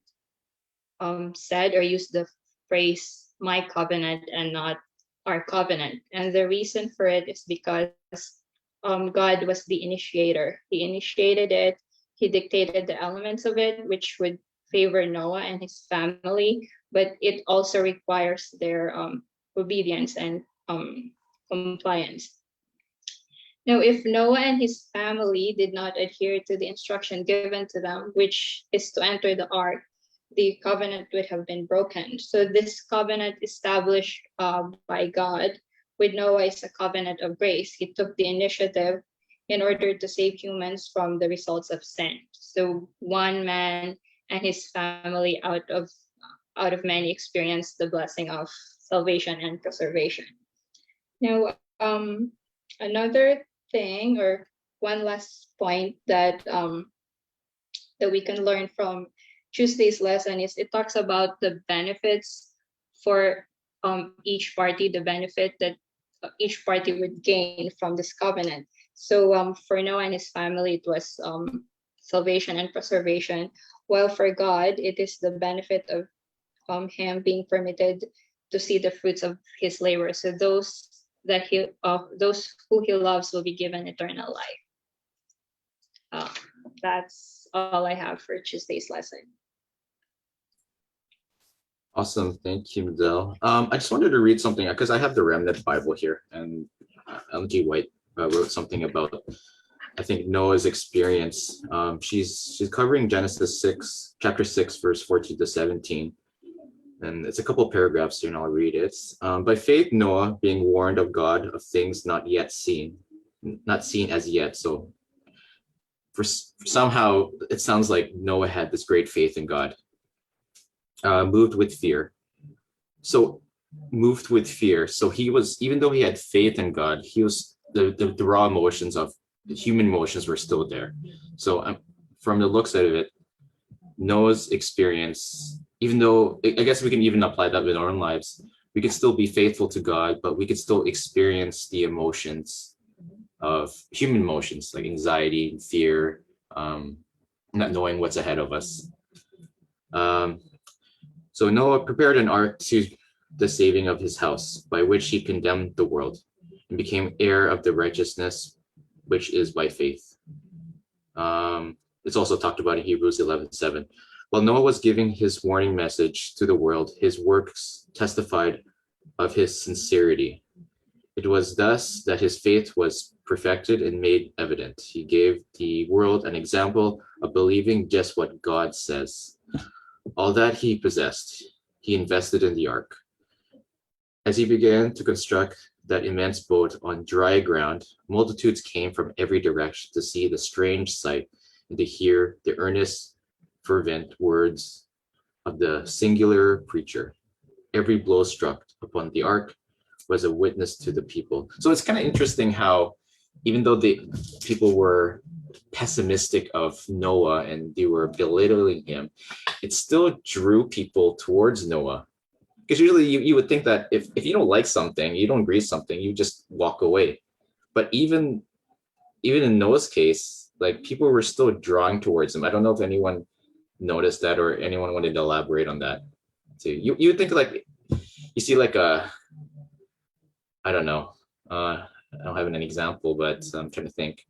said or used the phrase "my covenant" and not "our covenant." And the reason for it is because God was the initiator. He initiated it. He dictated the elements of it, which would favor Noah and his family, but it also requires their obedience and compliance. Now, if Noah and his family did not adhere to the instruction given to them, which is to enter the ark, the covenant would have been broken. So this covenant established by God with Noah is a covenant of grace. He took the initiative in order to save humans from the results of sin. So one man and his family out of many experienced the blessing of salvation and preservation. Now, another thing or one last point that we can learn from Tuesday's lesson is it talks about the benefits for each party, the benefit that each party would gain from this covenant. So for Noah and his family, it was salvation and preservation, while for God, it is the benefit of him being permitted to see the fruits of his labor. So those who he loves will be given eternal life. That's all I have for Tuesday's lesson. Awesome. Thank you, Madel. I just wanted to read something because I have the Remnant Bible here, and Ellen G. White wrote something about, I think, Noah's experience. She's covering Genesis 6, chapter 6, verse 14 to 17. And it's a couple paragraphs here, and I'll read it. By faith, Noah, being warned of God of things not seen as yet. So somehow it sounds like Noah had this great faith in God. Moved with fear. So he was, even though he had faith in God, he was the raw emotions of the human emotions were still there. So from the looks of it, Noah's experience, even though I guess we can even apply that in our own lives, we can still be faithful to God, but we can still experience the emotions of human emotions like anxiety, fear, not knowing what's ahead of us. So Noah prepared an ark to the saving of his house, by which he condemned the world and became heir of the righteousness which is by faith. It's also talked about in Hebrews 11:7. While Noah was giving his warning message to the world, his works testified of his sincerity. It was thus that his faith was perfected and made evident. He gave the world an example of believing just what God says. All that he possessed, he invested in the ark. As he began to construct that immense boat on dry ground, multitudes came from every direction to see the strange sight and to hear the earnest, fervent words of the singular preacher. Every blow struck upon the ark was a witness to the people. So it's kind of interesting how, even though the people were pessimistic of Noah and they were belittling him, it still drew people towards Noah. Because usually you would think that if you don't like something, you don't agree with something, you just walk away. But even in Noah's case, like, people were still drawing towards him. I don't know if anyone noticed that or anyone wanted to elaborate on that. So you would think, like, you see like I don't know. I don't have an example, but I'm trying to think.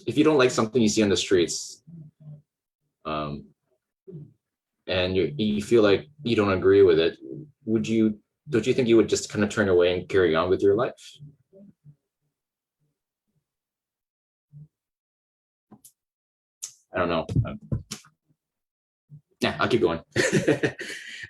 If you don't like something you see on the streets, and you feel like you don't agree with it, don't you think you would just kind of turn away and carry on with your life? I don't know. Yeah, I'll keep going.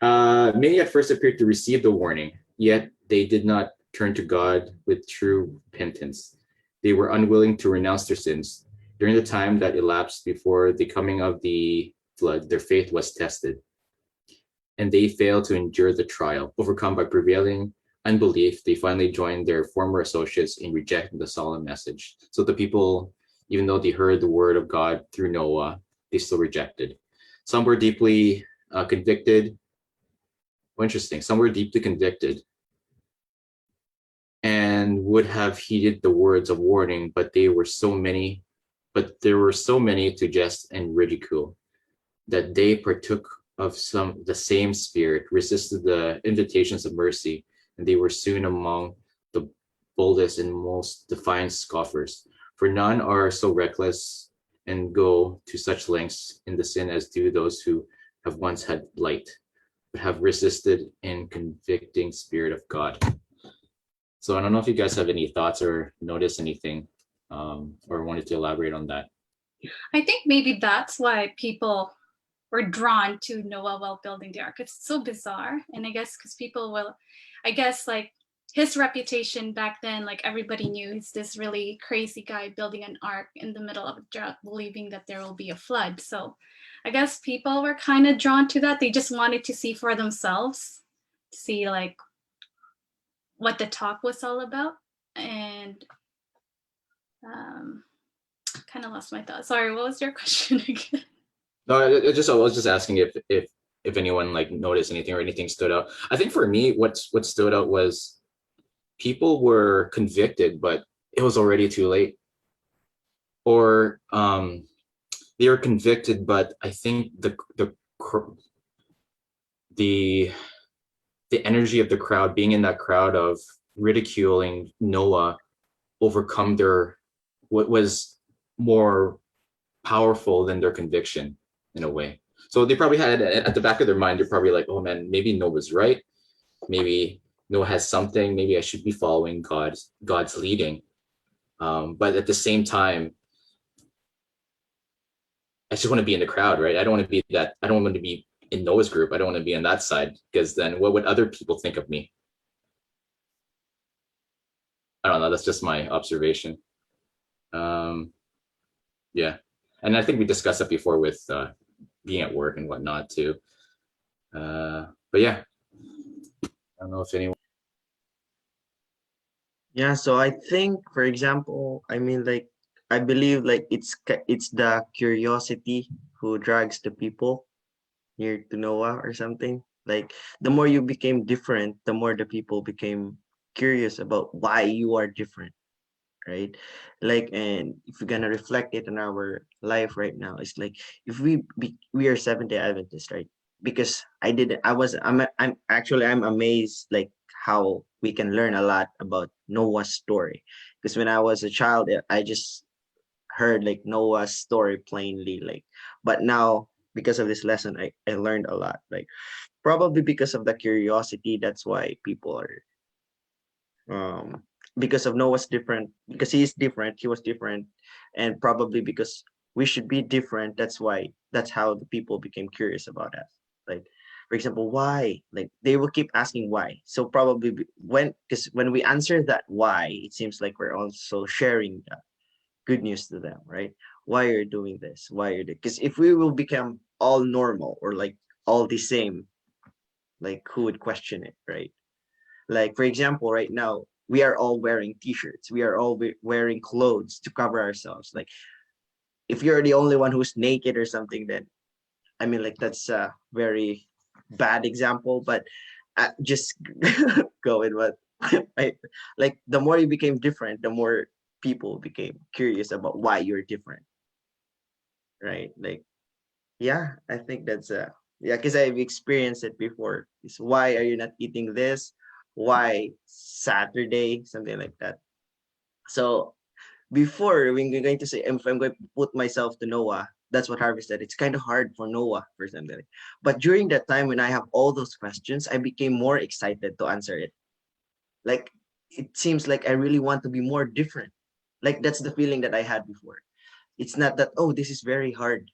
Many at first appeared to receive the warning, yet they did not turn to God with true repentance. They were unwilling to renounce their sins. During the time that elapsed before the coming of the flood, their faith was tested, and they failed to endure the trial. Overcome by prevailing unbelief, they finally joined their former associates in rejecting the solemn message. So the people, even though they heard the word of God through Noah, they still rejected. Some were deeply convicted. Well, interesting. Some were deeply convicted and would have heeded the words of warning, but there were so many to jest and ridicule that they partook of the same spirit, resisted the invitations of mercy, and they were soon among the boldest and most defiant scoffers. For none are so reckless and go to such lengths in the sin as do those who have once had light, but have resisted in convicting spirit of God. So I don't know if you guys have any thoughts or notice anything, or wanted to elaborate on that. I think maybe that's why people were drawn to Noah while building the ark. It's so bizarre. And I guess because people will, I guess, like, his reputation back then, like everybody knew he's this really crazy guy building an ark in the middle of a drought, believing that there will be a flood. So I guess people were kind of drawn to that. They just wanted to see for themselves, to see like what the talk was all about. And kind of lost my thought. Sorry, what was your question again? No, I was just asking if anyone like noticed anything or anything stood out. I think for me, what stood out was people were convicted, but it was already too late. Or they were convicted, but I think the energy of the crowd, being in that crowd of ridiculing Noah, overcome what was more powerful than their conviction in a way. So they probably had at the back of their mind, they're probably like, oh man, maybe Noah's right. Maybe Noah has something. Maybe I should be following God's leading. But at the same time, I just want to be in the crowd, right? I don't want to be that. I don't want to be in Noah's group. I don't want to be on that side, because then what would other people think of me? I don't know. That's just my observation. Yeah. And I think we discussed that before with being at work and whatnot too. But yeah, I don't know if anyone. Yeah, so I think, for example, I mean, like, I believe like it's the curiosity who drags the people near to Noah or something. Like, the more you became different, the more the people became curious about why you are different, right? Like, and if we're gonna reflect it in our life right now, it's like, if we are Seventh-day Adventists, right? Because I'm amazed like how we can learn a lot about Noah's story. Because when I was a child, I just heard like Noah's story plainly, like, but now because of this lesson, I learned a lot, like, probably because of the curiosity. That's why people are because of Noah's different, because he is different, he was different, and probably because we should be different. That's how the people became curious about us. Like, for example, why? Like, they will keep asking why. So probably because when we answer that why, it seems like we're also sharing good news to them, right? Why are you doing this? Why are you? Because if we will become all normal or like all the same, like, who would question it, right? Like, for example, right now, we are all wearing t-shirts. We are all wearing clothes to cover ourselves. Like, if you're the only one who's naked or something, then, I mean, like, that's a very bad example, but just go with what, right? Like, the more you became different, the more people became curious about why you're different, right? Like, yeah, I think that's yeah, because I've experienced it before. Is why are you not eating this? Why Saturday? Something like that. So before, when we're going to say, if I'm going to put myself to Noah, that's what Harvey said. It's kind of hard for Noah for something. But during that time when I have all those questions, I became more excited to answer it. Like, it seems like I really want to be more different. Like, that's the feeling that I had before. It's not that, oh, this is very hard.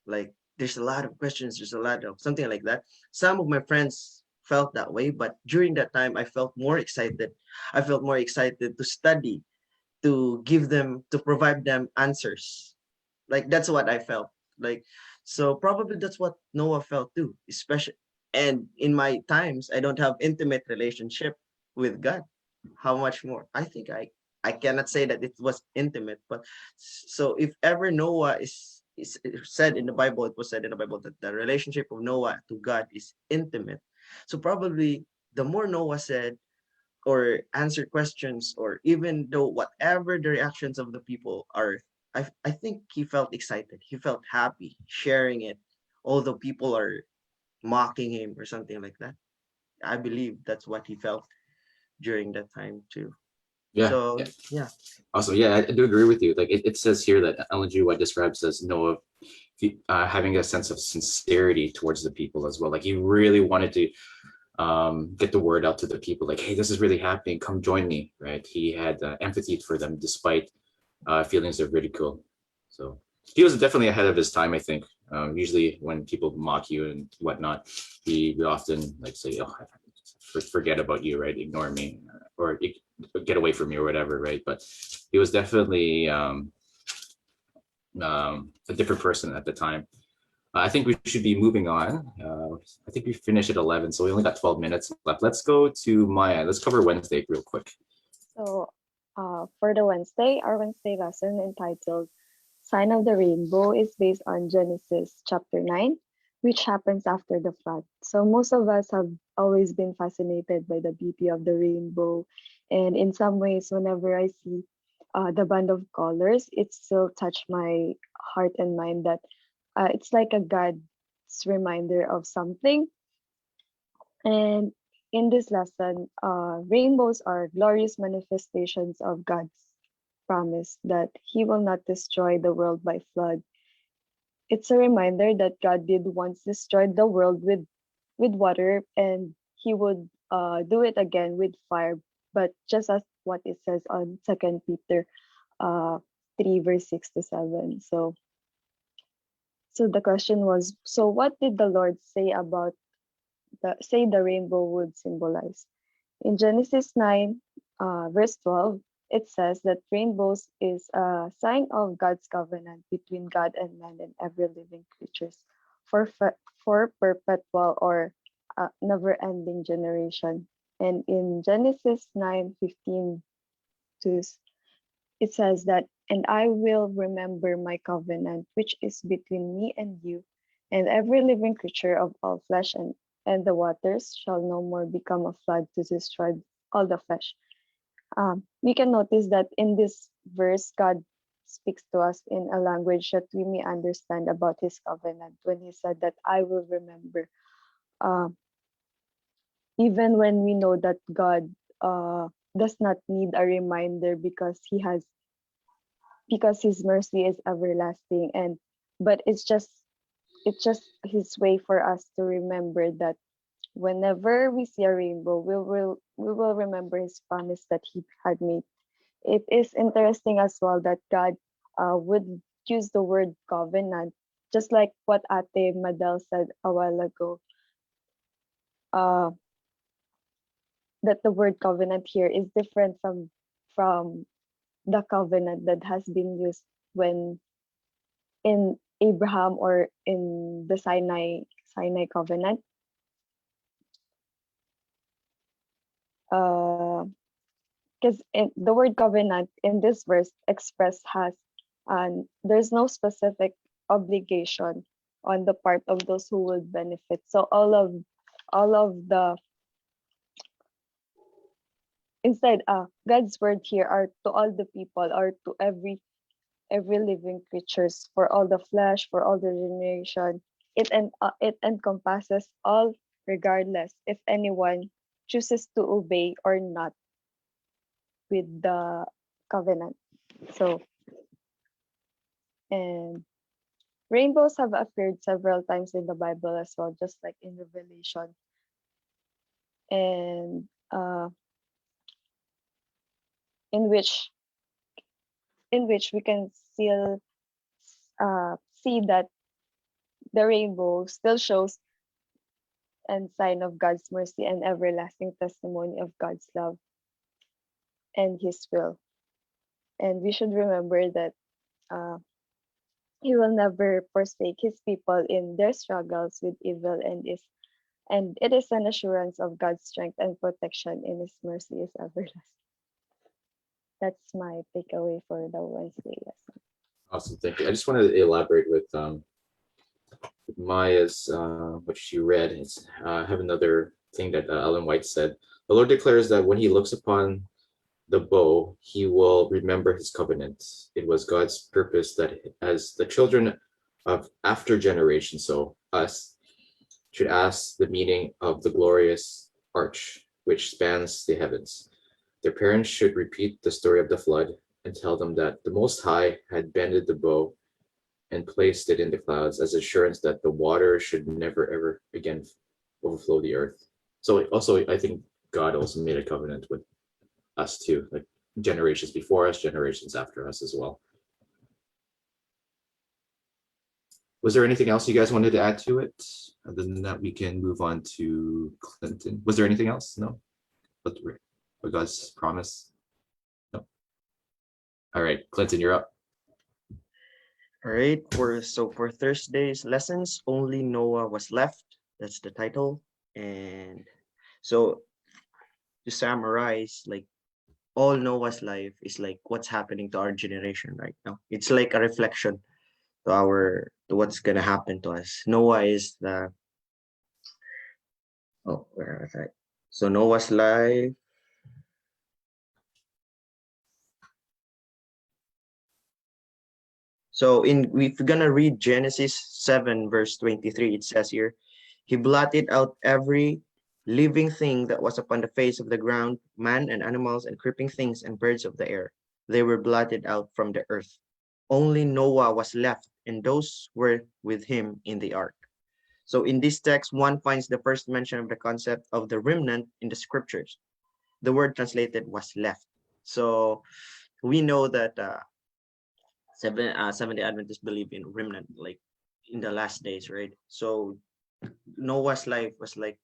Like, there's a lot of questions, there's a lot of something like that. Some of my friends felt that way, but during that time I felt more excited. I felt more excited to study, to provide them answers. Like, that's what I felt like. So probably that's what Noah felt too, especially. And in my times, I don't have intimate relationship with God. How much more? I think I cannot say that it was intimate, but so if ever Noah is said in the Bible, it was said in the Bible that the relationship of Noah to God is intimate. So probably the more Noah said or answer questions, or even though whatever the reactions of the people are, I think he felt excited, he felt happy sharing it, although people are mocking him or something like that. I believe that's what he felt during that time too. Yeah. So yeah. Awesome. Yeah, I do agree with you. Like it says here that Ellen G. White describes as Noah having a sense of sincerity towards the people as well. Like he really wanted to get the word out to the people. Like, hey, this is really happening. Come join me. Right. He had empathy for them despite feelings of ridicule. So he was definitely ahead of his time, I think. Usually when people mock you and whatnot, we often like say, oh, forget about you, right? Ignore me, or get away from me, or whatever, right? But he was definitely a different person at the time. I think we should be moving on. I think we finished at 11, so we only got 12 minutes left. Let's go to Maya. Let's cover Wednesday real quick. So, for the Wednesday, our Wednesday lesson entitled Sign of the Rainbow is based on Genesis chapter 9, which happens after the flood. So, most of us have always been fascinated by the beauty of the rainbow. And in some ways, whenever I see the band of colors, it still touched my heart and mind that it's like a God's reminder of something. And in this lesson, rainbows are glorious manifestations of God's promise that He will not destroy the world by flood. It's a reminder that God did once destroy the world with water, and He would do it again with fire. But just as what it says on 2 Peter 3 verse 6 to 7. So the question was, so what did the Lord say about the rainbow would symbolize? In Genesis 9, verse 12, it says that rainbows is a sign of God's covenant between God and man and every living creatures for perpetual or never-ending generation. And in Genesis 9:15, it says that, and I will remember my covenant, which is between me and you, and every living creature of all flesh, and the waters shall no more become a flood to destroy all the flesh. We can notice that in this verse, God speaks to us in a language that we may understand about His covenant when He said that I will remember. Even when we know that God does not need a reminder because His mercy is everlasting, but it's just His way for us to remember that whenever we see a rainbow, we will remember His promise that He had made. It is interesting as well that God would use the word covenant, just like what Ate Madel said a while ago. That the word covenant here is different from the covenant that has been used when in Abraham or in the Sinai covenant. Because the word covenant in this verse express has, and there's no specific obligation on the part of those who will benefit. So all of the instead God's word here are to all the people, or to every living creatures, for all the flesh, for all the generation. It encompasses all, regardless if anyone chooses to obey or not with the covenant. So, and rainbows have appeared several times in the Bible as well, just like in Revelation. And in which we can still see that the rainbow still shows and sign of God's mercy and everlasting testimony of God's love and His will. And we should remember that He will never forsake His people in their struggles with evil, and it is an assurance of God's strength and protection in His mercy is everlasting. That's my takeaway for the Wednesday lesson. Awesome, thank you. I just wanted to elaborate with Maya's what she read. It's have another thing that Ellen White said. The Lord declares that when He looks upon the bow, He will remember His covenant. It was God's purpose that as the children of after generations, so us, should ask the meaning of the glorious arch which spans the heavens. Their parents should repeat the story of the flood and tell them that the Most High had bended the bow and placed it in the clouds as assurance that the water should never ever again overflow the earth. So also, I think God also made a covenant with us too, like generations before us, generations after us as well. Was there anything else you guys wanted to add to it? Other than that, we can move on to Clinton. Was there anything else? No? But God's promise? No. All right, Clinton, you're up. All right, for Thursday's lessons, only Noah was left. That's the title. And so to summarize, like all Noah's life is like what's happening to our generation right now. It's like a reflection to what's gonna happen to us. Noah is the where was I? So Noah's life. So if we're gonna read Genesis 7 verse 23, it says here, he blotted out every living thing that was upon the face of the ground, man and animals and creeping things and birds of the air. They were blotted out from the earth. Only Noah was left, and those were with him in the ark. So in this text, one finds the first mention of the concept of the remnant in the scriptures. The word translated was left. So we know that Seventh-day Adventists believe in remnant, like in the last days, right? So Noah's life was like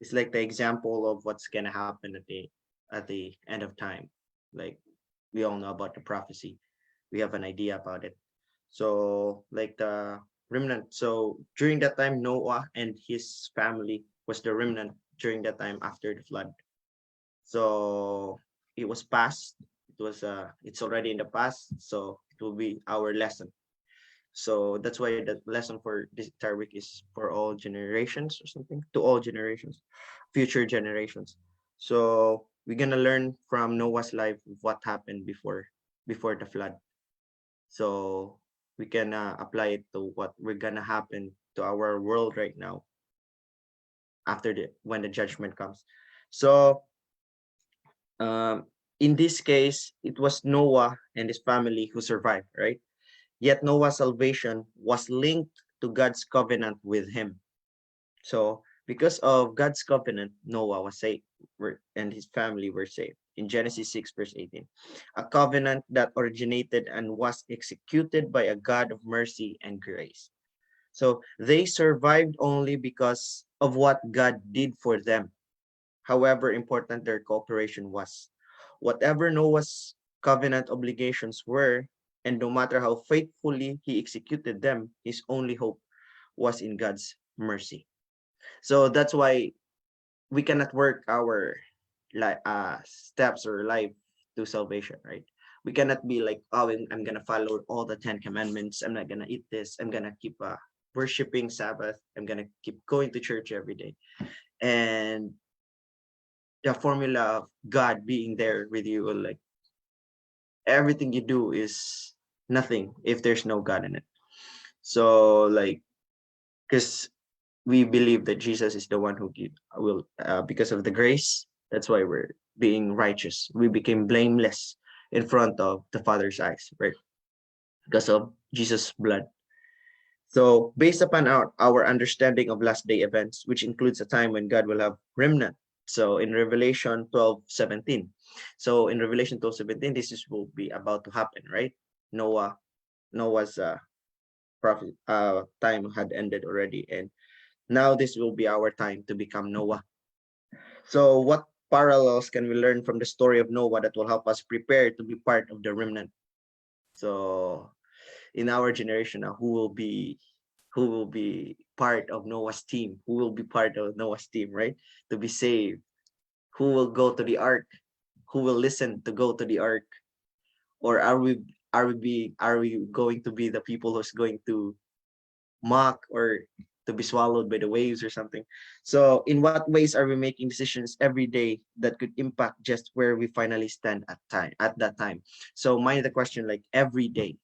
it's like the example of what's gonna happen at the end of time. Like we all know about the prophecy, we have an idea about it. So like the remnant. So during that time, Noah and his family was the remnant during that time after the flood. So it was past. It's already in the past. So it will be our lesson. So that's why the lesson for this entire week is for all generations or something, to all generations, future generations. So we're gonna learn from Noah's life what happened before the flood. So we can apply it to what we're gonna happen to our world right now after when the judgment comes. So in this case, it was Noah and his family who survived, right? Yet Noah's salvation was linked to God's covenant with him. So because of God's covenant, Noah was saved and his family were saved. In Genesis 6 verse 18, a covenant that originated and was executed by a God of mercy and grace. So they survived only because of what God did for them. However important their cooperation was. Whatever Noah's covenant obligations were, and no matter how faithfully he executed them, his only hope was in God's mercy. So that's why we cannot work our steps or life to salvation, right? We cannot be like, oh, I'm gonna follow all the 10 commandments. I'm not gonna eat this. I'm gonna keep worshiping Sabbath. I'm gonna keep going to church every day. And the formula of God being there with you, like everything you do is nothing if there's no God in it. So like, because we believe that Jesus is the one who will because of the grace, that's why we're being righteous. We became blameless in front of the Father's eyes, right? Because of Jesus' blood. So based upon our understanding of last day events, which includes a time when God will have remnant. So in Revelation 12:17. So in Revelation 12:17, will be about to happen, right? Noah's prophet time had ended already, and now this will be our time to become Noah. So what parallels can we learn from the story of Noah that will help us prepare to be part of the remnant? So in our generation now, who will be part of Noah's team? Who will be part of Noah's team, right? To be saved. Who will go to the ark? Who will listen to go to the ark? Or are we going to be the people who's going to mock or to be swallowed by the waves or something? So in what ways are we making decisions every day that could impact just where we finally stand at that time? So mind the question, like every day.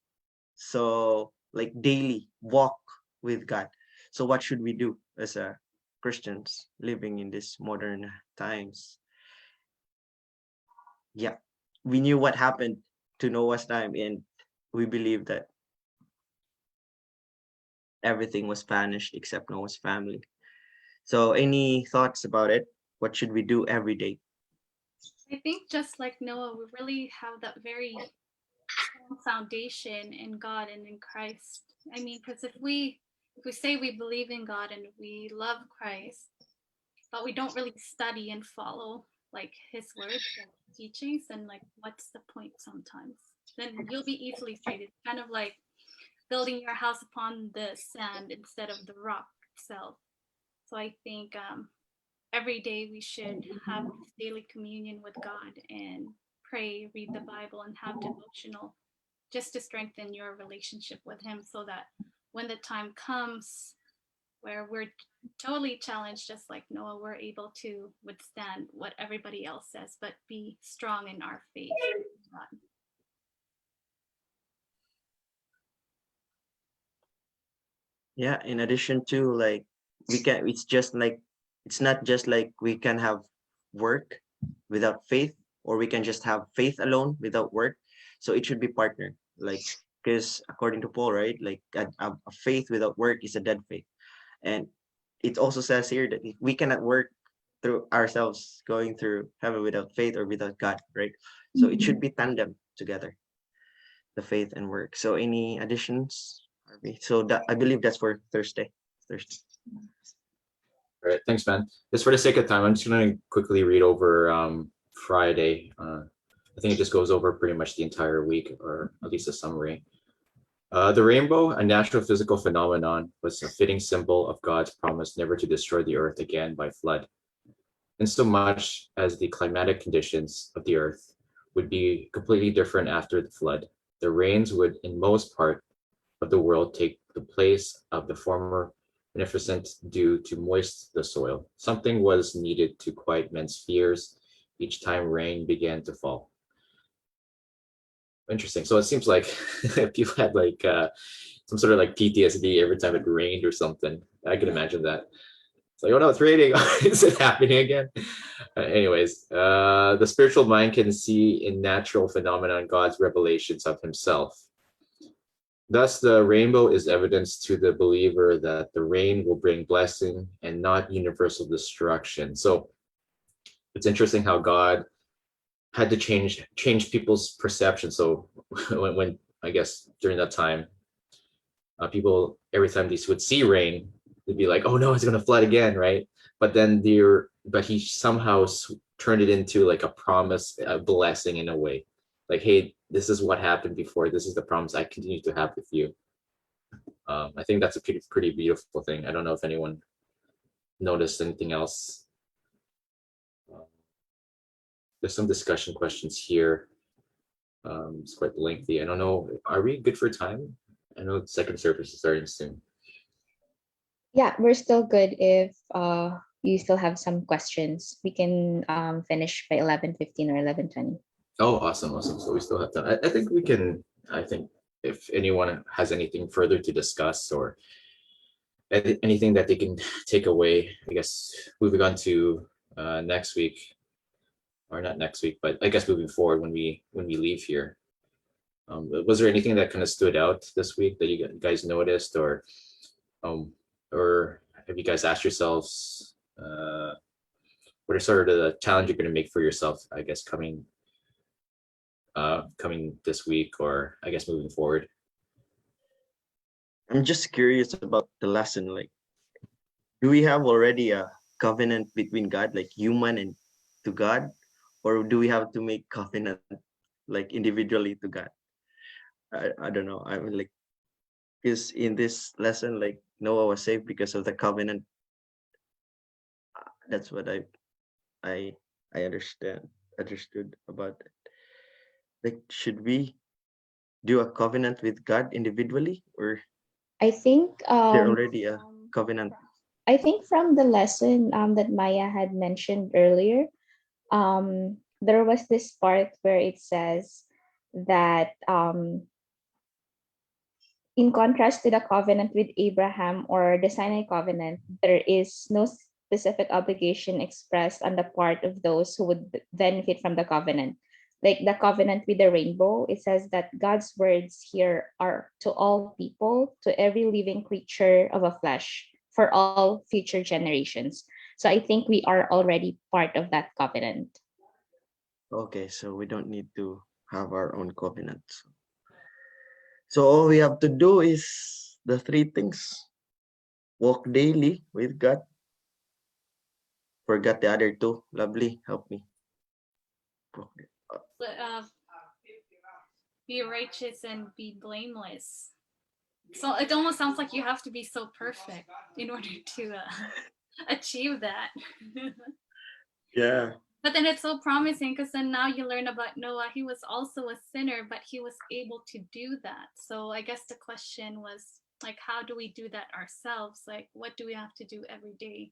So like daily walk with God. So what should we do as a Christians living in these modern times? Yeah, we knew what happened to Noah's time, and we believe that everything was vanished except Noah's family. So any thoughts about it? What should we do every day? I think just like Noah, we really have that very strong foundation in God and in Christ. I mean, because if we say we believe in God and we love Christ, but we don't really study and follow like his words and teachings, then like what's the point sometimes? Then you'll be easily strayed. It's kind of like building your house upon the sand instead of the rock itself. So I think every day we should have daily communion with God and pray, read the Bible, and have devotional just to strengthen your relationship with Him so that when the time comes where we're totally challenged, just like Noah, we're able to withstand what everybody else says, but be strong in our faith. God. Yeah, in addition to like it's not just like we can have work without faith, or we can just have faith alone without work. So it should be partnered, like, because according to Paul, right, like a faith without work is a dead faith. And it also says here that we cannot work through ourselves going through heaven without faith or without God, right? So it should be tandem together, the faith and work. So any additions, Harvey? So that, I believe that's for Thursday. All right, thanks, man. Just for the sake of time, I'm just going to quickly read over Friday. I think it just goes over pretty much the entire week, or at least a summary. The rainbow, a natural physical phenomenon, was a fitting symbol of God's promise never to destroy the earth again by flood. In so much as the climatic conditions of the earth would be completely different after the flood, the rains would, in most part of the world, take the place of the former beneficent dew to moist the soil. Something was needed to quiet men's fears each time rain began to fall. Interesting. So it seems like people had like some sort of like PTSD every time it rained or something. I can imagine that. It's like, oh no, it's raining. Is it happening again? Anyways, the spiritual mind can see in natural phenomena God's revelations of himself. Thus, the rainbow is evidence to the believer that the rain will bring blessing and not universal destruction. So it's interesting how God had to change people's perception. So when I guess during that time, people every time they would see rain, they'd be like, "Oh no, it's gonna flood again," right? But he somehow turned it into like a promise, a blessing in a way. Like, hey, this is what happened before. This is the promise I continue to have with you. I think that's a pretty beautiful thing. I don't know if anyone noticed anything else. There's some discussion questions here. It's quite lengthy. I don't know. Are we good for time? I know the second service is starting soon. Yeah, we're still good if you still have some questions. We can finish by 11:15 or 11:20. Oh, awesome. So we still have time. I think we can, I think if anyone has anything further to discuss or anything that they can take away, I guess moving on to next week, or not next week, but I guess moving forward when we leave here. Was there anything that kind of stood out this week that you guys noticed, or have you guys asked yourselves what are sort of the challenge you're going to make for yourself, I guess, coming this week, or I guess moving forward? I'm just curious about the lesson. Like, do we have already a covenant between God, like human and to God, or do we have to make covenant like individually to God? I don't know. I mean, like, because in this lesson, like Noah was saved because of the covenant. That's what I understood about it. Like, should we do a covenant with God individually, or I think there already a covenant? I think from the lesson that Maya had mentioned earlier, there was this part where it says that in contrast to the covenant with Abraham or the Sinai covenant, there is no specific obligation expressed on the part of those who would benefit from the covenant. Like the covenant with the rainbow, it says that God's words here are to all people, to every living creature of a flesh, for all future generations. So I think we are already part of that covenant. Okay, so we don't need to have our own covenant. So all we have to do is the three things. Walk daily with God. Forgot the other two. Lovely, help me. Be righteous and be blameless. So it almost sounds like you have to be so perfect in order to achieve that. Yeah. But then it's so promising because then now you learn about Noah. He was also a sinner, but he was able to do that. So I guess the question was like, how do we do that ourselves? Like, what do we have to do every day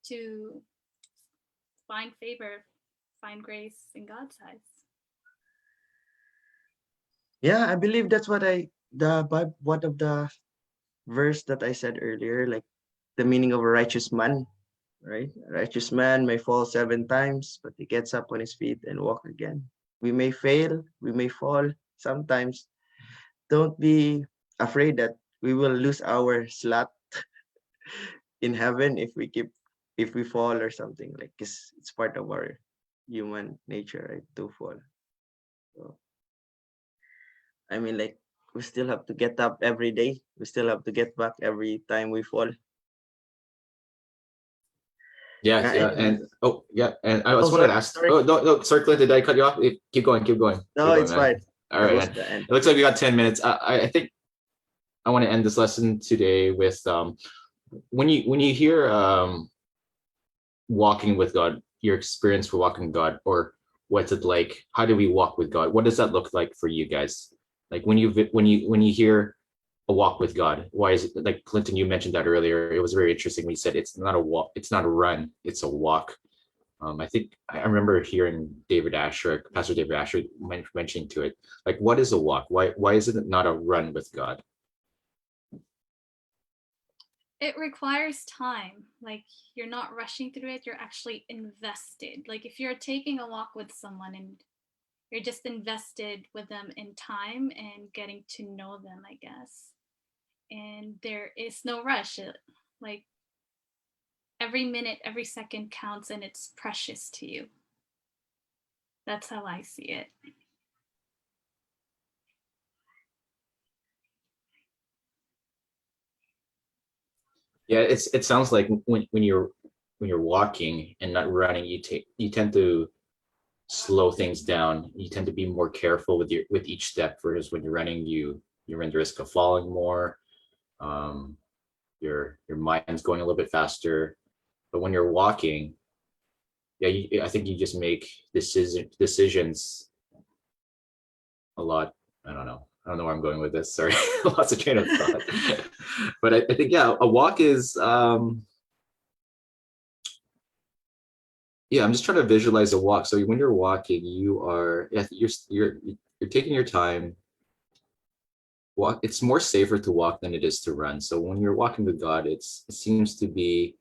to find favor, find grace in God's eyes? Yeah, I believe that's what one of the verse that I said earlier, like the meaning of a righteous man, right? A righteous man may fall 7 times, but he gets up on his feet and walk again. We may fail, we may fall sometimes. Don't be afraid that we will lose our slot in heaven if we fall or something, like it's part of our human nature, right, to fall. So I mean, like, we still have to get up every day. We still have to get back every time we fall. Yeah, Yeah, and I just wanted to ask. sorry. Oh no, sorry, Clint, did I cut you off? Keep going, keep going. No, Keep going, it's man. fine. All That right, was man. the end. It looks like we got 10 minutes. I think I want to end this lesson today with when you hear walking with God, your experience for walking with God, or what's it like? How do we walk with God? What does that look like for you guys? Like when you hear a walk with God, why is it like Clinton? You mentioned that earlier. It was very interesting when you said it's not a walk, it's not a run, it's a walk. I think I remember hearing Pastor David Asher mentioning to it, like, what is a walk? Why is it not a run with God? It requires time. Like you're not rushing through it, you're actually invested. Like if you're taking a walk with someone and you're just invested with them in time and getting to know them, I guess. And there is no rush. Like every minute, every second counts and it's precious to you. That's how I see it. Yeah, it sounds like when you're walking and not running, you tend to slow things down. You tend to be more careful with each step. Whereas when you're running, you run the risk of falling more. Um, your mind's going a little bit faster. But when you're walking, I think you just make decisions a lot. I don't know. I don't know where I'm going with this. Sorry, lots of train of thought. But I think a walk is I'm just trying to visualize a walk. So when you're walking, you're taking your time. Walk. It's more safer to walk than it is to run. So when you're walking with God, it seems to be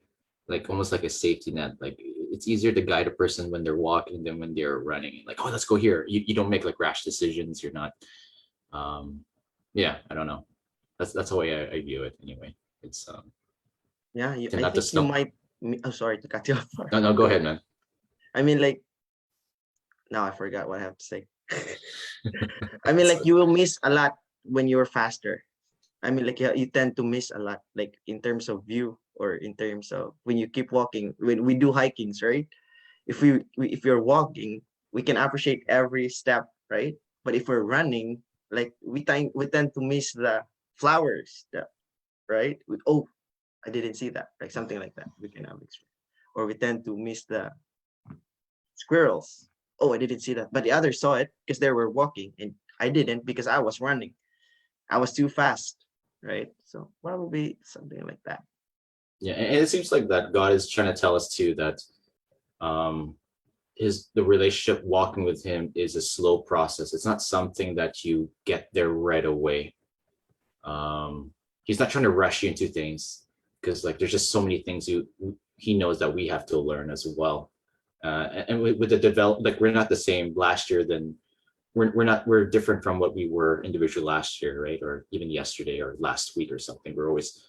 like almost like a safety net. Like it's easier to guide a person when they're walking than when they're running. Like, oh, let's go here. You don't make like rash decisions. You're not. I don't know. That's the way I view it anyway. It's Yeah, to I not to think you stump. might. I'm sorry to cut you off. No, go ahead, man. I mean, like, now I forgot what I have to say. I mean, like, you will miss a lot when you're faster. I mean, like, you tend to miss a lot, like in terms of view or in terms of when you keep walking. When we do hikings, right? If if you're walking, we can appreciate every step, right? But if we're running, like we tend to miss the flowers, right? Oh, I didn't see that, like something like that. We can have or we tend to miss the squirrels. Oh, I didn't see that, but the others saw it because they were walking, and I didn't because I was running. I was too fast, right? So probably something like that. Yeah, and it seems like that God is trying to tell us too that the relationship walking with him is a slow process. It's not something that you get there right away. He's not trying to rush you into things because like there's just so many things he knows that we have to learn as well. And with the like we're not the same last year than we're different from what we were individually last year, right? Or even yesterday or last week or something. We're always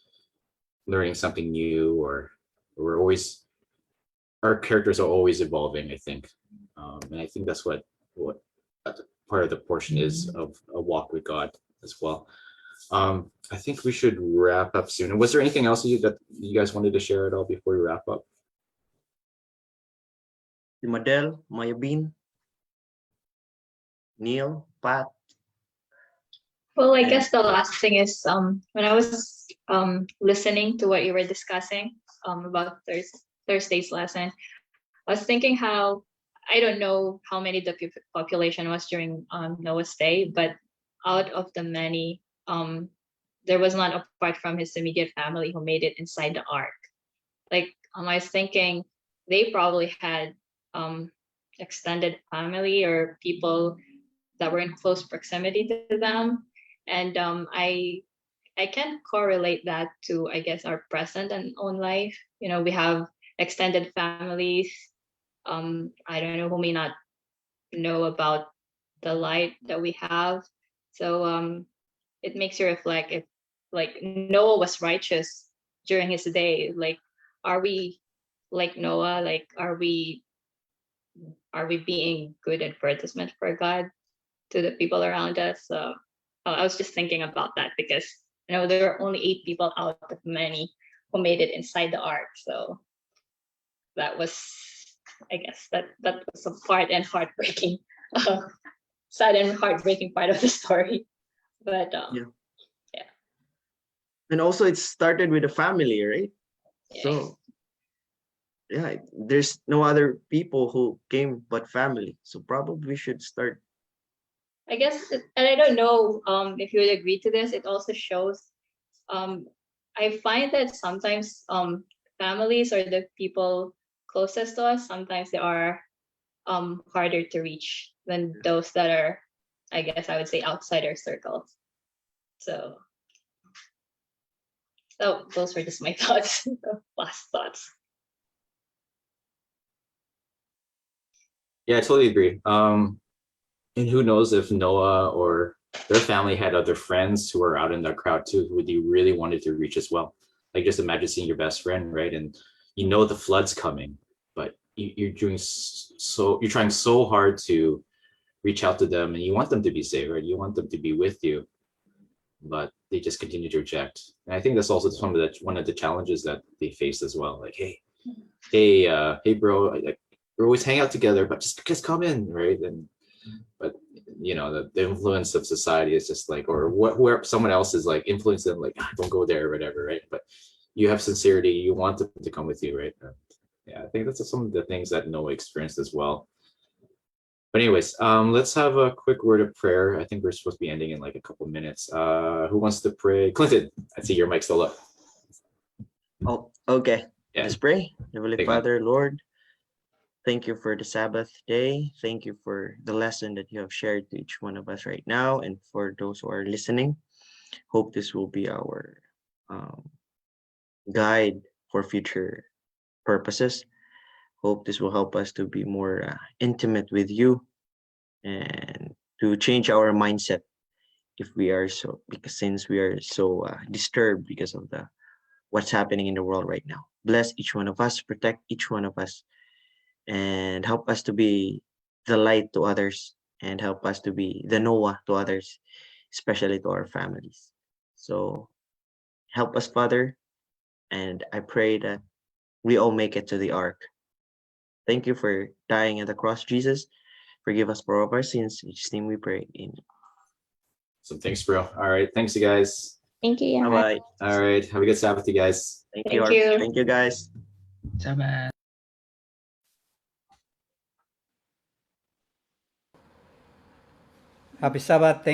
learning something new, or we're always our characters are always evolving, I think. And I think that's what part of the portion is of a walk with God. as well. I think we should wrap up soon. And was there anything else that you guys wanted to share at all before we wrap up? Madel, Mayabin, Neil, Pat. Well, I guess the last thing is when I was listening to what you were discussing about Thursday's lesson, I was thinking how I don't know how many the population was during Noah's day, but out of the many, there was none apart from his immediate family who made it inside the ark. Like I was thinking they probably had extended family or people that were in close proximity to them, and I can correlate that to, I guess, our present and own life. You know, we have extended families. I don't know, who may not know about the light that we have. So it makes you reflect, if like Noah was righteous during his day, like are we like Noah? Like are we being good advertisement for God to the people around us? So I was just thinking about that because there are only 8 people out of many who made it inside the ark. So that was, I guess, that was a part and heartbreaking, sad and heartbreaking part of the story. But yeah. And also it started with a family, right? Yeah. So yeah, there's no other people who came but family. So probably we should start. I guess, and I don't know if you would agree to this, it also shows, I find that sometimes families or the people closest to us, sometimes they are harder to reach than those that are, I guess I would say, outside our circles. So those were just my thoughts, last thoughts. Yeah, I totally agree. And who knows if Noah or their family had other friends who were out in that crowd too, who you really wanted to reach as well. Like just imagine seeing your best friend, right? And the flood's coming, but you're trying so hard to reach out to them, and you want them to be safe, right? You want them to be with you, but they just continue to reject. And I think that's also one of the challenges that they face as well. Like, hey, bro, like, we're always hang out together, but just come in, right? But the influence of society is just like, or where someone else is like influencing them, like, don't go there or whatever, right? But you have sincerity, you want them to come with you, right? Yeah, I think that's some of the things that Noah experienced as well. But anyways, let's have a quick word of prayer. I think we're supposed to be ending in like a couple minutes. Who wants to pray? Clinton, I see your mic's still up. Oh, okay. Yeah. Let's pray. Heavenly Father, Lord, thank you for the Sabbath day. Thank you for the lesson that you have shared to each one of us right now, and for those who are listening. Hope this will be our guide for future purposes. Hope this will help us to be more intimate with you and to change our mindset since we are so disturbed because of what's happening in the world right now. Bless each one of us, protect each one of us, and help us to be the light to others, and help us to be the Noah to others, especially to our families. So help us, Father, and I pray that we all make it to the ark. Thank you for dying at the cross, Jesus. Forgive us for all of our sins. In Jesus' name we pray. Amen. So thanks, bro. All right. Thanks, you guys. Thank you. Yeah. Bye-bye. All right. Have a good Sabbath, you guys. Thank you. Thank you, guys. Sabbath. Happy Sabbath. Thank